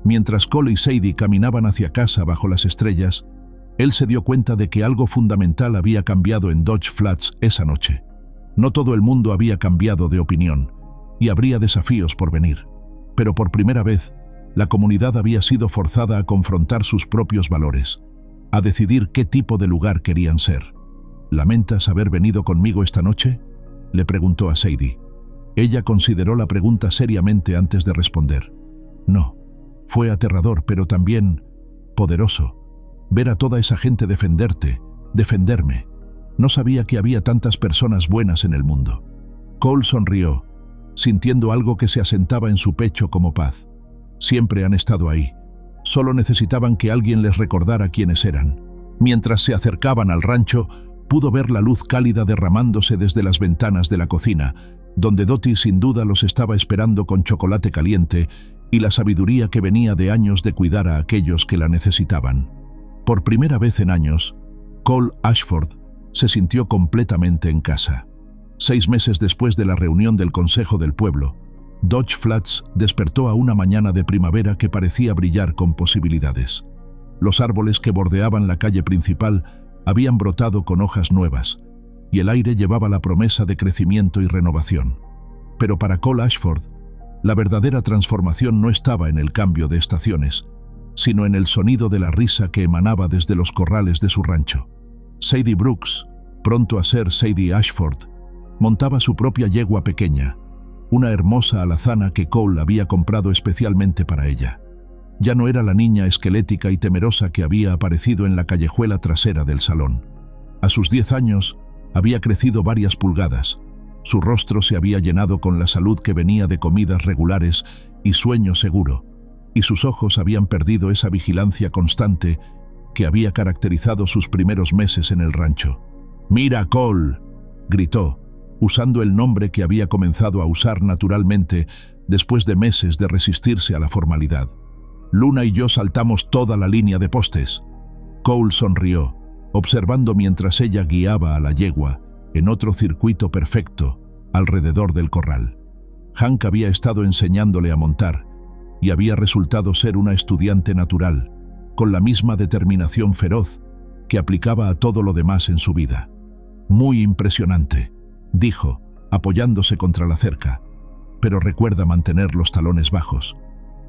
Mientras Cole y Sadie caminaban hacia casa bajo las estrellas, él se dio cuenta de que algo fundamental había cambiado en Dodge Flats esa noche. No todo el mundo había cambiado de opinión, y habría desafíos por venir. Pero por primera vez, la comunidad había sido forzada a confrontar sus propios valores, a decidir qué tipo de lugar querían ser. «¿Lamentas haber venido conmigo esta noche?», le preguntó a Sadie. Ella consideró la pregunta seriamente antes de responder. «No». Fue aterrador, pero también poderoso. Ver a toda esa gente defenderte, defenderme. No sabía que había tantas personas buenas en el mundo. Cole sonrió, sintiendo algo que se asentaba en su pecho como paz. Siempre han estado ahí. Solo necesitaban que alguien les recordara quiénes eran. Mientras se acercaban al rancho, pudo ver la luz cálida derramándose desde las ventanas de la cocina, donde Dottie sin duda los estaba esperando con chocolate caliente y la sabiduría que venía de años de cuidar a aquellos que la necesitaban. Por primera vez en años, Cole Ashford se sintió completamente en casa. 6 meses después de la reunión del Consejo del Pueblo, Dodge Flats despertó a una mañana de primavera que parecía brillar con posibilidades. Los árboles que bordeaban la calle principal habían brotado con hojas nuevas, y el aire llevaba la promesa de crecimiento y renovación. Pero para Cole Ashford, la verdadera transformación no estaba en el cambio de estaciones, sino en el sonido de la risa que emanaba desde los corrales de su rancho. Sadie Brooks, pronto a ser Sadie Ashford, montaba su propia yegua pequeña, una hermosa alazana que Cole había comprado especialmente para ella. Ya no era la niña esquelética y temerosa que había aparecido en la callejuela trasera del salón. A sus 10 años, había crecido varias pulgadas. Su rostro se había llenado con la salud que venía de comidas regulares y sueño seguro, y sus ojos habían perdido esa vigilancia constante que había caracterizado sus primeros meses en el rancho. «¡Mira, Cole!», gritó, usando el nombre que había comenzado a usar naturalmente después de meses de resistirse a la formalidad. «Luna y yo saltamos toda la línea de postes». Cole sonrió, observando mientras ella guiaba a la yegua en otro circuito perfecto alrededor del corral. Hank había estado enseñándole a montar y había resultado ser una estudiante natural, con la misma determinación feroz que aplicaba a todo lo demás en su vida. «Muy impresionante», dijo, apoyándose contra la cerca. «Pero recuerda mantener los talones bajos».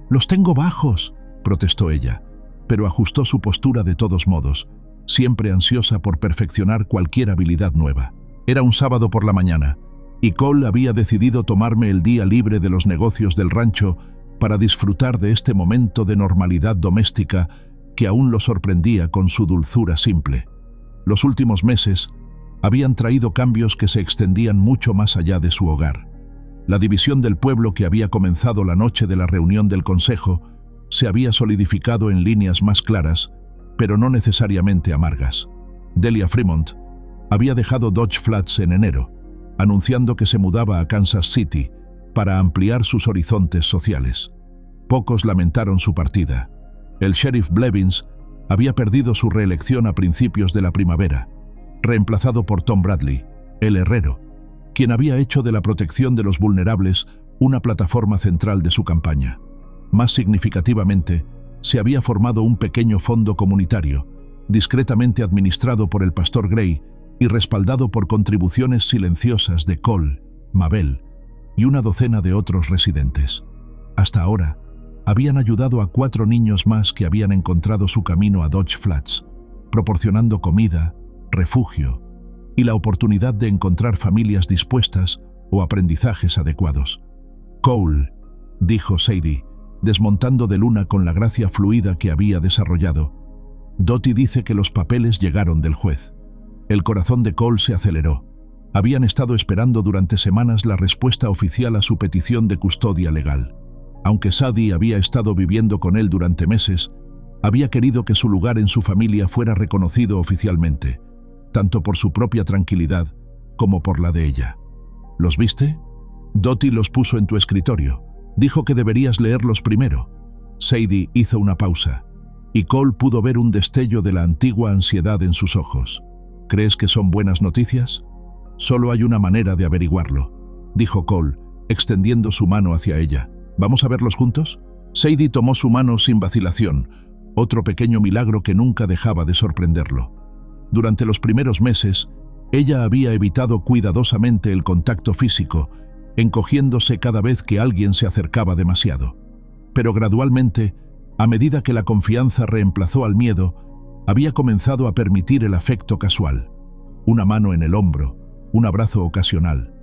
«Los tengo bajos», protestó ella, pero ajustó su postura de todos modos, siempre ansiosa por perfeccionar cualquier habilidad nueva. Era un sábado por la mañana, y Cole había decidido tomarme el día libre de los negocios del rancho para disfrutar de este momento de normalidad doméstica que aún lo sorprendía con su dulzura simple. Los últimos meses habían traído cambios que se extendían mucho más allá de su hogar. La división del pueblo que había comenzado la noche de la reunión del consejo se había solidificado en líneas más claras, pero no necesariamente amargas. Delia Fremont había dejado Dodge Flats en enero, anunciando que se mudaba a Kansas City para ampliar sus horizontes sociales. Pocos lamentaron su partida. El sheriff Blevins había perdido su reelección a principios de la primavera, reemplazado por Tom Bradley, el herrero, quien había hecho de la protección de los vulnerables una plataforma central de su campaña. Más significativamente, se había formado un pequeño fondo comunitario, discretamente administrado por el pastor Gray y respaldado por contribuciones silenciosas de Cole, Mabel y una docena de otros residentes. Hasta ahora, habían ayudado a 4 niños más que habían encontrado su camino a Dodge Flats, proporcionando comida, refugio y la oportunidad de encontrar familias dispuestas o aprendizajes adecuados. «Cole», dijo Sadie, desmontando de Luna con la gracia fluida que había desarrollado, «Dottie dice que los papeles llegaron del juez». El corazón de Cole se aceleró. Habían estado esperando durante semanas la respuesta oficial a su petición de custodia legal. Aunque Sadie había estado viviendo con él durante meses, había querido que su lugar en su familia fuera reconocido oficialmente, tanto por su propia tranquilidad como por la de ella. ¿Los viste? Dottie los puso en tu escritorio. Dijo que deberías leerlos primero. Sadie hizo una pausa, y Cole pudo ver un destello de la antigua ansiedad en sus ojos. ¿Crees que son buenas noticias? Solo hay una manera de averiguarlo, dijo Cole, extendiendo su mano hacia ella. ¿Vamos a verlos juntos? Sadie tomó su mano sin vacilación, otro pequeño milagro que nunca dejaba de sorprenderlo. Durante los primeros meses, ella había evitado cuidadosamente el contacto físico, encogiéndose cada vez que alguien se acercaba demasiado. Pero gradualmente, a medida que la confianza reemplazó al miedo, había comenzado a permitir el afecto casual. Una mano en el hombro, un abrazo ocasional,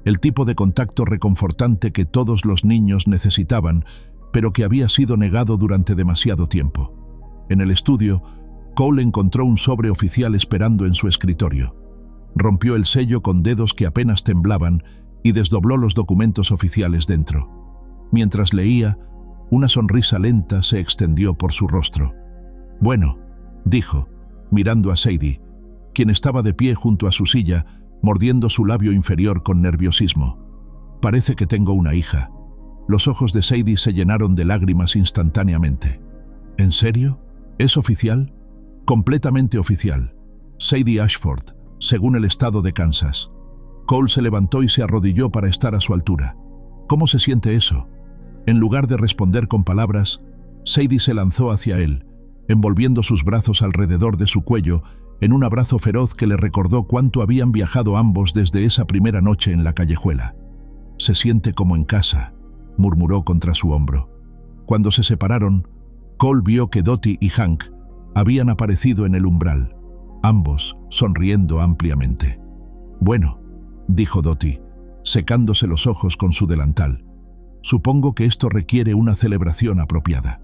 el tipo de contacto reconfortante que todos los niños necesitaban, pero que había sido negado durante demasiado tiempo. En el estudio, Cole encontró un sobre oficial esperando en su escritorio. Rompió el sello con dedos que apenas temblaban y desdobló los documentos oficiales dentro. Mientras leía, una sonrisa lenta se extendió por su rostro. «Bueno», dijo, mirando a Sadie, quien estaba de pie junto a su silla, mordiendo su labio inferior con nerviosismo. «Parece que tengo una hija». Los ojos de Sadie se llenaron de lágrimas instantáneamente. «¿En serio? ¿Es oficial?» «Completamente oficial. Sadie Ashford, según el estado de Kansas». Cole se levantó y se arrodilló para estar a su altura. «¿Cómo se siente eso?» En lugar de responder con palabras, Sadie se lanzó hacia él, envolviendo sus brazos alrededor de su cuello en un abrazo feroz que le recordó cuánto habían viajado ambos desde esa primera noche en la callejuela. «Se siente como en casa», murmuró contra su hombro. Cuando se separaron, Cole vio que Dottie y Hank habían aparecido en el umbral, ambos sonriendo ampliamente. «Bueno», dijo Dottie, secándose los ojos con su delantal. Supongo que esto requiere una celebración apropiada.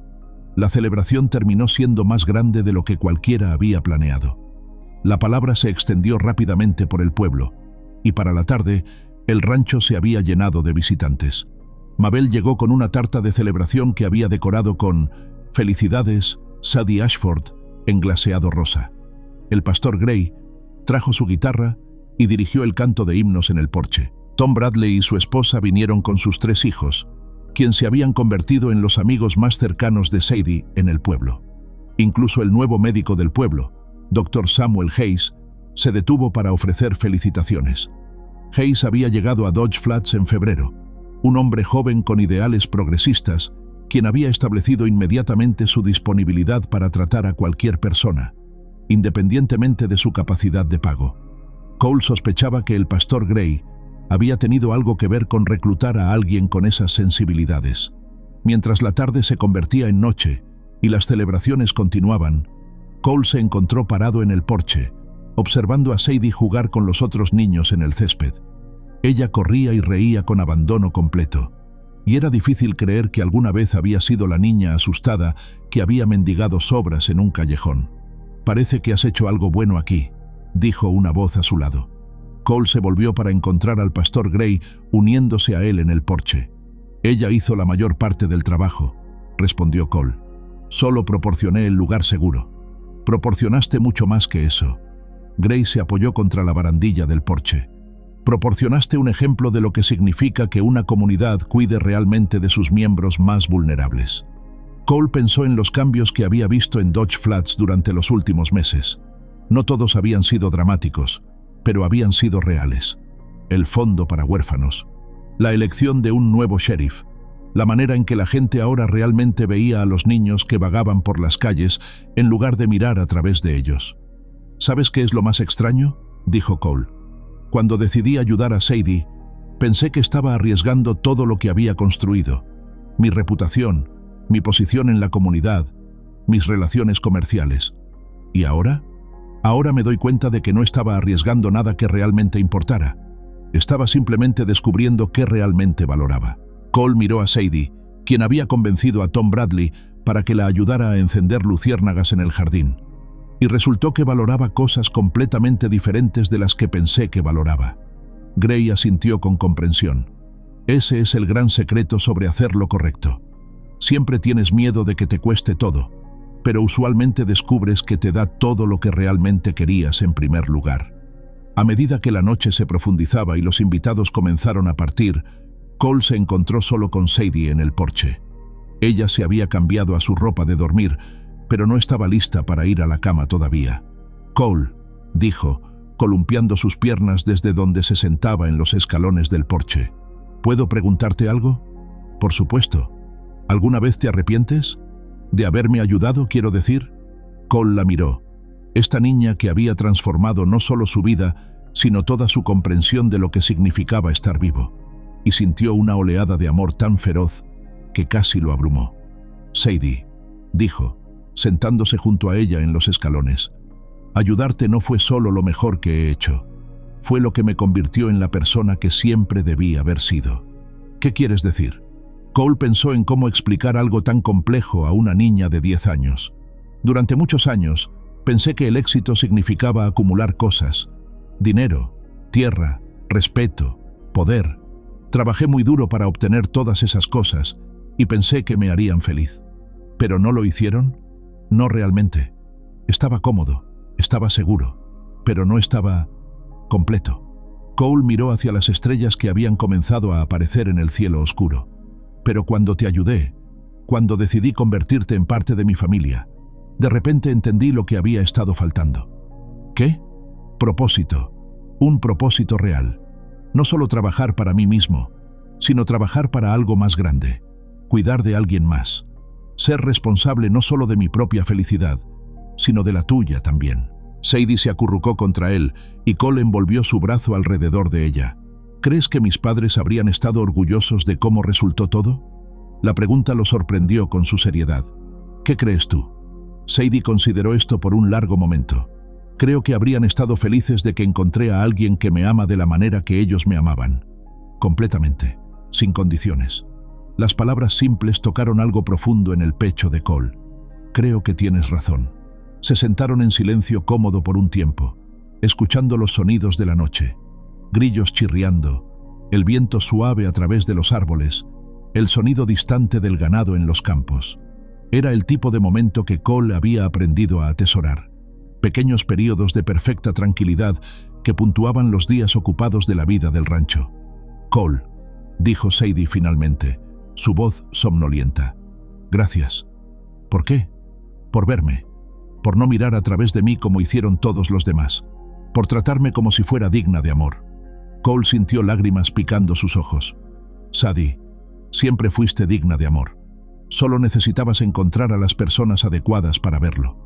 La celebración terminó siendo más grande de lo que cualquiera había planeado. La palabra se extendió rápidamente por el pueblo, y para la tarde, el rancho se había llenado de visitantes. Mabel llegó con una tarta de celebración que había decorado con «Felicidades, Sadie Ashford», en glaseado rosa. El pastor Gray trajo su guitarra y dirigió el canto de himnos en el porche. Tom Bradley y su esposa vinieron con sus 3 hijos, quienes se habían convertido en los amigos más cercanos de Sadie en el pueblo. Incluso el nuevo médico del pueblo, Dr. Samuel Hayes, se detuvo para ofrecer felicitaciones. Hayes había llegado a Dodge Flats en febrero, un hombre joven con ideales progresistas, quien había establecido inmediatamente su disponibilidad para tratar a cualquier persona, independientemente de su capacidad de pago. Cole sospechaba que el pastor Gray había tenido algo que ver con reclutar a alguien con esas sensibilidades. Mientras la tarde se convertía en noche y las celebraciones continuaban, Cole se encontró parado en el porche, observando a Sadie jugar con los otros niños en el césped. Ella corría y reía con abandono completo, y era difícil creer que alguna vez había sido la niña asustada que había mendigado sobras en un callejón. «Parece que has hecho algo bueno aquí», dijo una voz a su lado. Cole se volvió para encontrar al pastor Gray uniéndose a él en el porche. «Ella hizo la mayor parte del trabajo», respondió Cole. «Solo proporcioné el lugar seguro». «Proporcionaste mucho más que eso». Gray se apoyó contra la barandilla del porche. «Proporcionaste un ejemplo de lo que significa que una comunidad cuide realmente de sus miembros más vulnerables». Cole pensó en los cambios que había visto en Dodge Flats durante los últimos meses. No todos habían sido dramáticos, pero habían sido reales. El fondo para huérfanos, la elección de un nuevo sheriff, la manera en que la gente ahora realmente veía a los niños que vagaban por las calles en lugar de mirar a través de ellos. «¿Sabes qué es lo más extraño?», dijo Cole. «Cuando decidí ayudar a Sadie, pensé que estaba arriesgando todo lo que había construido, mi reputación, mi posición en la comunidad, mis relaciones comerciales. ¿Y ahora? Ahora me doy cuenta de que no estaba arriesgando nada que realmente importara. Estaba simplemente descubriendo qué realmente valoraba». Cole miró a Sadie, quien había convencido a Tom Bradley para que la ayudara a encender luciérnagas en el jardín. Y resultó que valoraba cosas completamente diferentes de las que pensé que valoraba. Gray asintió con comprensión. «Ese es el gran secreto sobre hacer lo correcto. Siempre tienes miedo de que te cueste todo, pero usualmente descubres que te da todo lo que realmente querías en primer lugar». A medida que la noche se profundizaba y los invitados comenzaron a partir, Cole se encontró solo con Sadie en el porche. Ella se había cambiado a su ropa de dormir, pero no estaba lista para ir a la cama todavía. «Cole», dijo, columpiando sus piernas desde donde se sentaba en los escalones del porche. «¿Puedo preguntarte algo?» «Por supuesto. ¿Alguna vez te arrepientes? ¿De haberme ayudado, quiero decir?» Cole la miró. Esta niña que había transformado no solo su vida, sino toda su comprensión de lo que significaba estar vivo, y sintió una oleada de amor tan feroz que casi lo abrumó. «Sadie», dijo, sentándose junto a ella en los escalones, «ayudarte no fue solo lo mejor que he hecho, fue lo que me convirtió en la persona que siempre debí haber sido». «¿Qué quieres decir?» Cole pensó en cómo explicar algo tan complejo a una niña de 10 años. «Durante muchos años, pensé que el éxito significaba acumular cosas, dinero, tierra, respeto, poder. Trabajé muy duro para obtener todas esas cosas y pensé que me harían feliz. ¿Pero no lo hicieron? No realmente. Estaba cómodo, estaba seguro, pero no estaba completo». Cole miró hacia las estrellas que habían comenzado a aparecer en el cielo oscuro. «Pero cuando te ayudé, cuando decidí convertirte en parte de mi familia, de repente entendí lo que había estado faltando». «¿Qué?» «Propósito. Un propósito real. No solo trabajar para mí mismo, sino trabajar para algo más grande. Cuidar de alguien más. Ser responsable no solo de mi propia felicidad, sino de la tuya también». Sadie se acurrucó contra él y Cole envolvió su brazo alrededor de ella. «¿Crees que mis padres habrían estado orgullosos de cómo resultó todo?» La pregunta lo sorprendió con su seriedad. «¿Qué crees tú?» Sadie consideró esto por un largo momento. «Creo que habrían estado felices de que encontré a alguien que me ama de la manera que ellos me amaban». completamente, sin condiciones. Las palabras simples tocaron algo profundo en el pecho de Cole. Creo que tienes razón. Se sentaron en silencio cómodo por un tiempo, escuchando los sonidos de la noche. Grillos chirriando, el viento suave a través de los árboles, el sonido distante del ganado en los campos. Era el tipo de momento que Cole había aprendido a atesorar. Pequeños períodos de perfecta tranquilidad que puntuaban los días ocupados de la vida del rancho. «Cole», dijo Sadie finalmente, su voz somnolienta. «Gracias». «¿Por qué?» «Por verme. Por no mirar a través de mí como hicieron todos los demás. Por tratarme como si fuera digna de amor». Cole sintió lágrimas picando sus ojos. «Sadie, siempre fuiste digna de amor. Solo necesitabas encontrar a las personas adecuadas para verlo».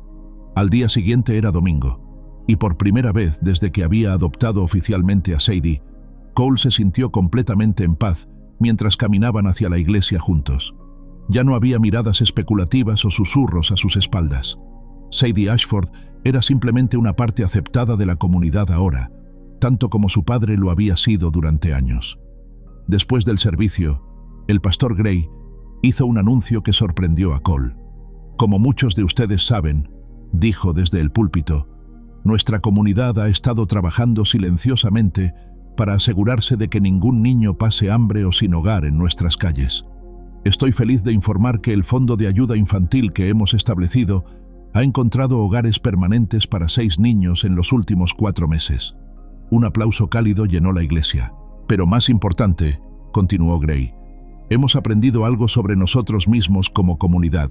Al día siguiente era domingo, y por primera vez desde que había adoptado oficialmente a Sadie, Cole se sintió completamente en paz mientras caminaban hacia la iglesia juntos. Ya no había miradas especulativas o susurros a sus espaldas. Sadie Ashford era simplemente una parte aceptada de la comunidad ahora, tanto como su padre lo había sido durante años. Después del servicio, el pastor Gray hizo un anuncio que sorprendió a Cole. «Como muchos de ustedes saben», dijo desde el púlpito, «nuestra comunidad ha estado trabajando silenciosamente para asegurarse de que ningún niño pase hambre o sin hogar en nuestras calles. Estoy feliz de informar que el Fondo de Ayuda Infantil que hemos establecido ha encontrado hogares permanentes para 6 niños en los últimos 4 meses. Un aplauso cálido llenó la iglesia. «Pero más importante», continuó Gray, «hemos aprendido algo sobre nosotros mismos como comunidad.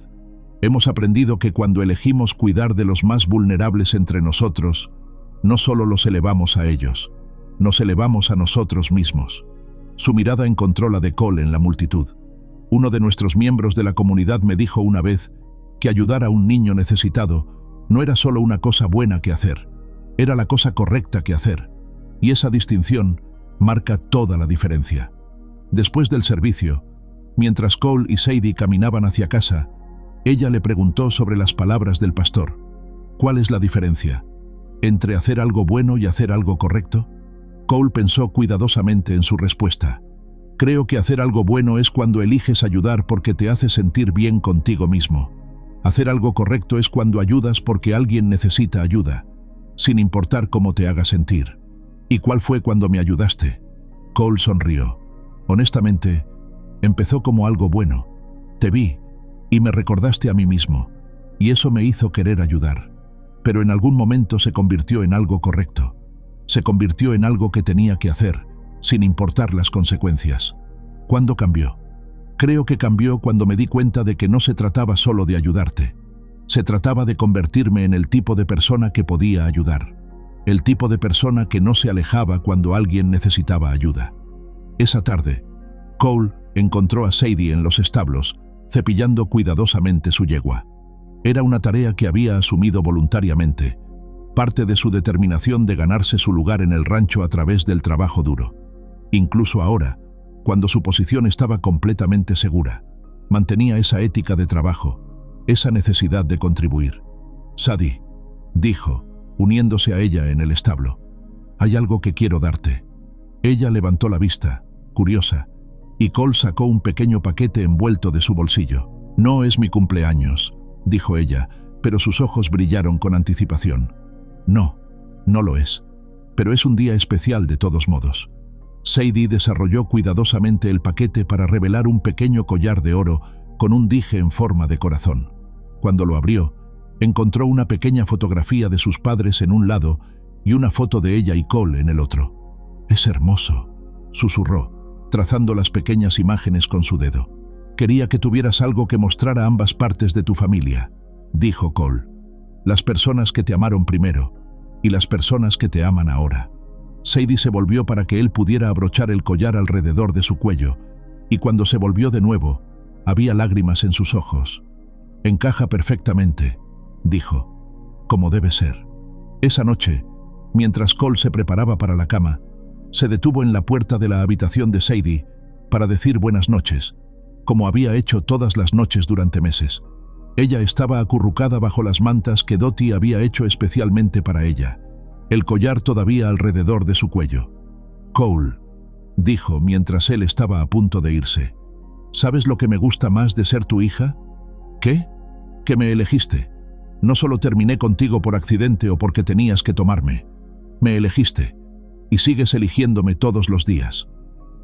Hemos aprendido que cuando elegimos cuidar de los más vulnerables entre nosotros, no solo los elevamos a ellos, nos elevamos a nosotros mismos». Su mirada encontró la de Cole en la multitud. «Uno de nuestros miembros de la comunidad me dijo una vez que ayudar a un niño necesitado no era solo una cosa buena que hacer, era la cosa correcta que hacer, y esa distinción marca toda la diferencia». Después del servicio, mientras Cole y Sadie caminaban hacia casa, ella le preguntó sobre las palabras del pastor. «¿Cuál es la diferencia entre hacer algo bueno y hacer algo correcto?» Cole pensó cuidadosamente en su respuesta. «Creo que hacer algo bueno es cuando eliges ayudar porque te hace sentir bien contigo mismo. Hacer algo correcto es cuando ayudas porque alguien necesita ayuda, sin importar cómo te haga sentir». «¿Y cuál fue cuando me ayudaste?» Cole sonrió. «Honestamente, empezó como algo bueno. Te vi y me recordaste a mí mismo, y eso me hizo querer ayudar. Pero en algún momento se convirtió en algo correcto. Se convirtió en algo que tenía que hacer, sin importar las consecuencias». «¿Cuándo cambió?» «Creo que cambió cuando me di cuenta de que no se trataba solo de ayudarte. Se trataba de convertirme en el tipo de persona que podía ayudar. El tipo de persona que no se alejaba cuando alguien necesitaba ayuda». Esa tarde, Cole encontró a Sadie en los establos, cepillando cuidadosamente su yegua. Era una tarea que había asumido voluntariamente, parte de su determinación de ganarse su lugar en el rancho a través del trabajo duro. Incluso ahora, cuando su posición estaba completamente segura, mantenía esa ética de trabajo, esa necesidad de contribuir. «Sadie», dijo, uniéndose a ella en el establo, «hay algo que quiero darte». Ella levantó la vista, curiosa, y Cole sacó un pequeño paquete envuelto de su bolsillo. «No es mi cumpleaños», dijo ella, pero sus ojos brillaron con anticipación. «No, no lo es, pero es un día especial de todos modos». Sadie desarrolló cuidadosamente el paquete para revelar un pequeño collar de oro con un dije en forma de corazón. Cuando lo abrió, encontró una pequeña fotografía de sus padres en un lado y una foto de ella y Cole en el otro. «Es hermoso», susurró, trazando las pequeñas imágenes con su dedo. «Quería que tuvieras algo que mostrara ambas partes de tu familia», dijo Cole. «Las personas que te amaron primero y las personas que te aman ahora». Sadie se volvió para que él pudiera abrochar el collar alrededor de su cuello, y cuando se volvió de nuevo, había lágrimas en sus ojos. «Encaja perfectamente», dijo, «como debe ser». Esa noche, mientras Cole se preparaba para la cama, se detuvo en la puerta de la habitación de Sadie para decir buenas noches, como había hecho todas las noches durante meses. Ella estaba acurrucada bajo las mantas que Dottie había hecho especialmente para ella, el collar todavía alrededor de su cuello. «Cole», dijo mientras él estaba a punto de irse. ¿Sabes lo que me gusta más de ser tu hija? ¿Qué? Que me elegiste. No solo terminé contigo por accidente o porque tenías que tomarme. Me elegiste, y sigues eligiéndome todos los días.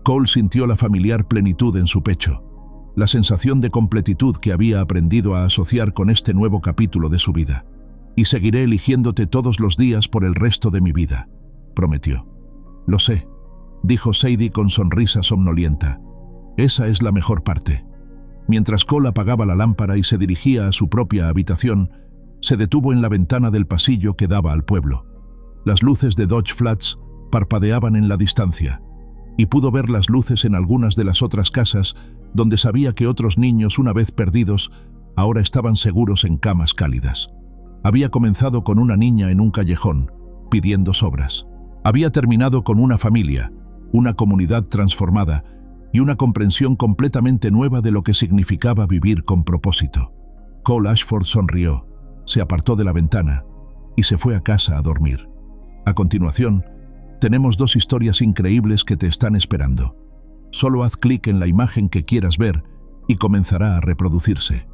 Cole sintió la familiar plenitud en su pecho, la sensación de completitud que había aprendido a asociar con este nuevo capítulo de su vida. Y seguiré eligiéndote todos los días por el resto de mi vida, prometió. Lo sé, dijo Sadie con sonrisa somnolienta. Esa es la mejor parte. Mientras Cole apagaba la lámpara y se dirigía a su propia habitación, se detuvo en la ventana del pasillo que daba al pueblo. Las luces de Dodge Flats parpadeaban en la distancia, y pudo ver las luces en algunas de las otras casas donde sabía que otros niños, una vez perdidos, ahora estaban seguros en camas cálidas. Había comenzado con una niña en un callejón, pidiendo sobras. Había terminado con una familia, una comunidad transformada y una comprensión completamente nueva de lo que significaba vivir con propósito. Cole Ashford sonrió, se apartó de la ventana y se fue a casa a dormir. A continuación, tenemos 2 historias increíbles que te están esperando. Solo haz clic en la imagen que quieras ver y comenzará a reproducirse.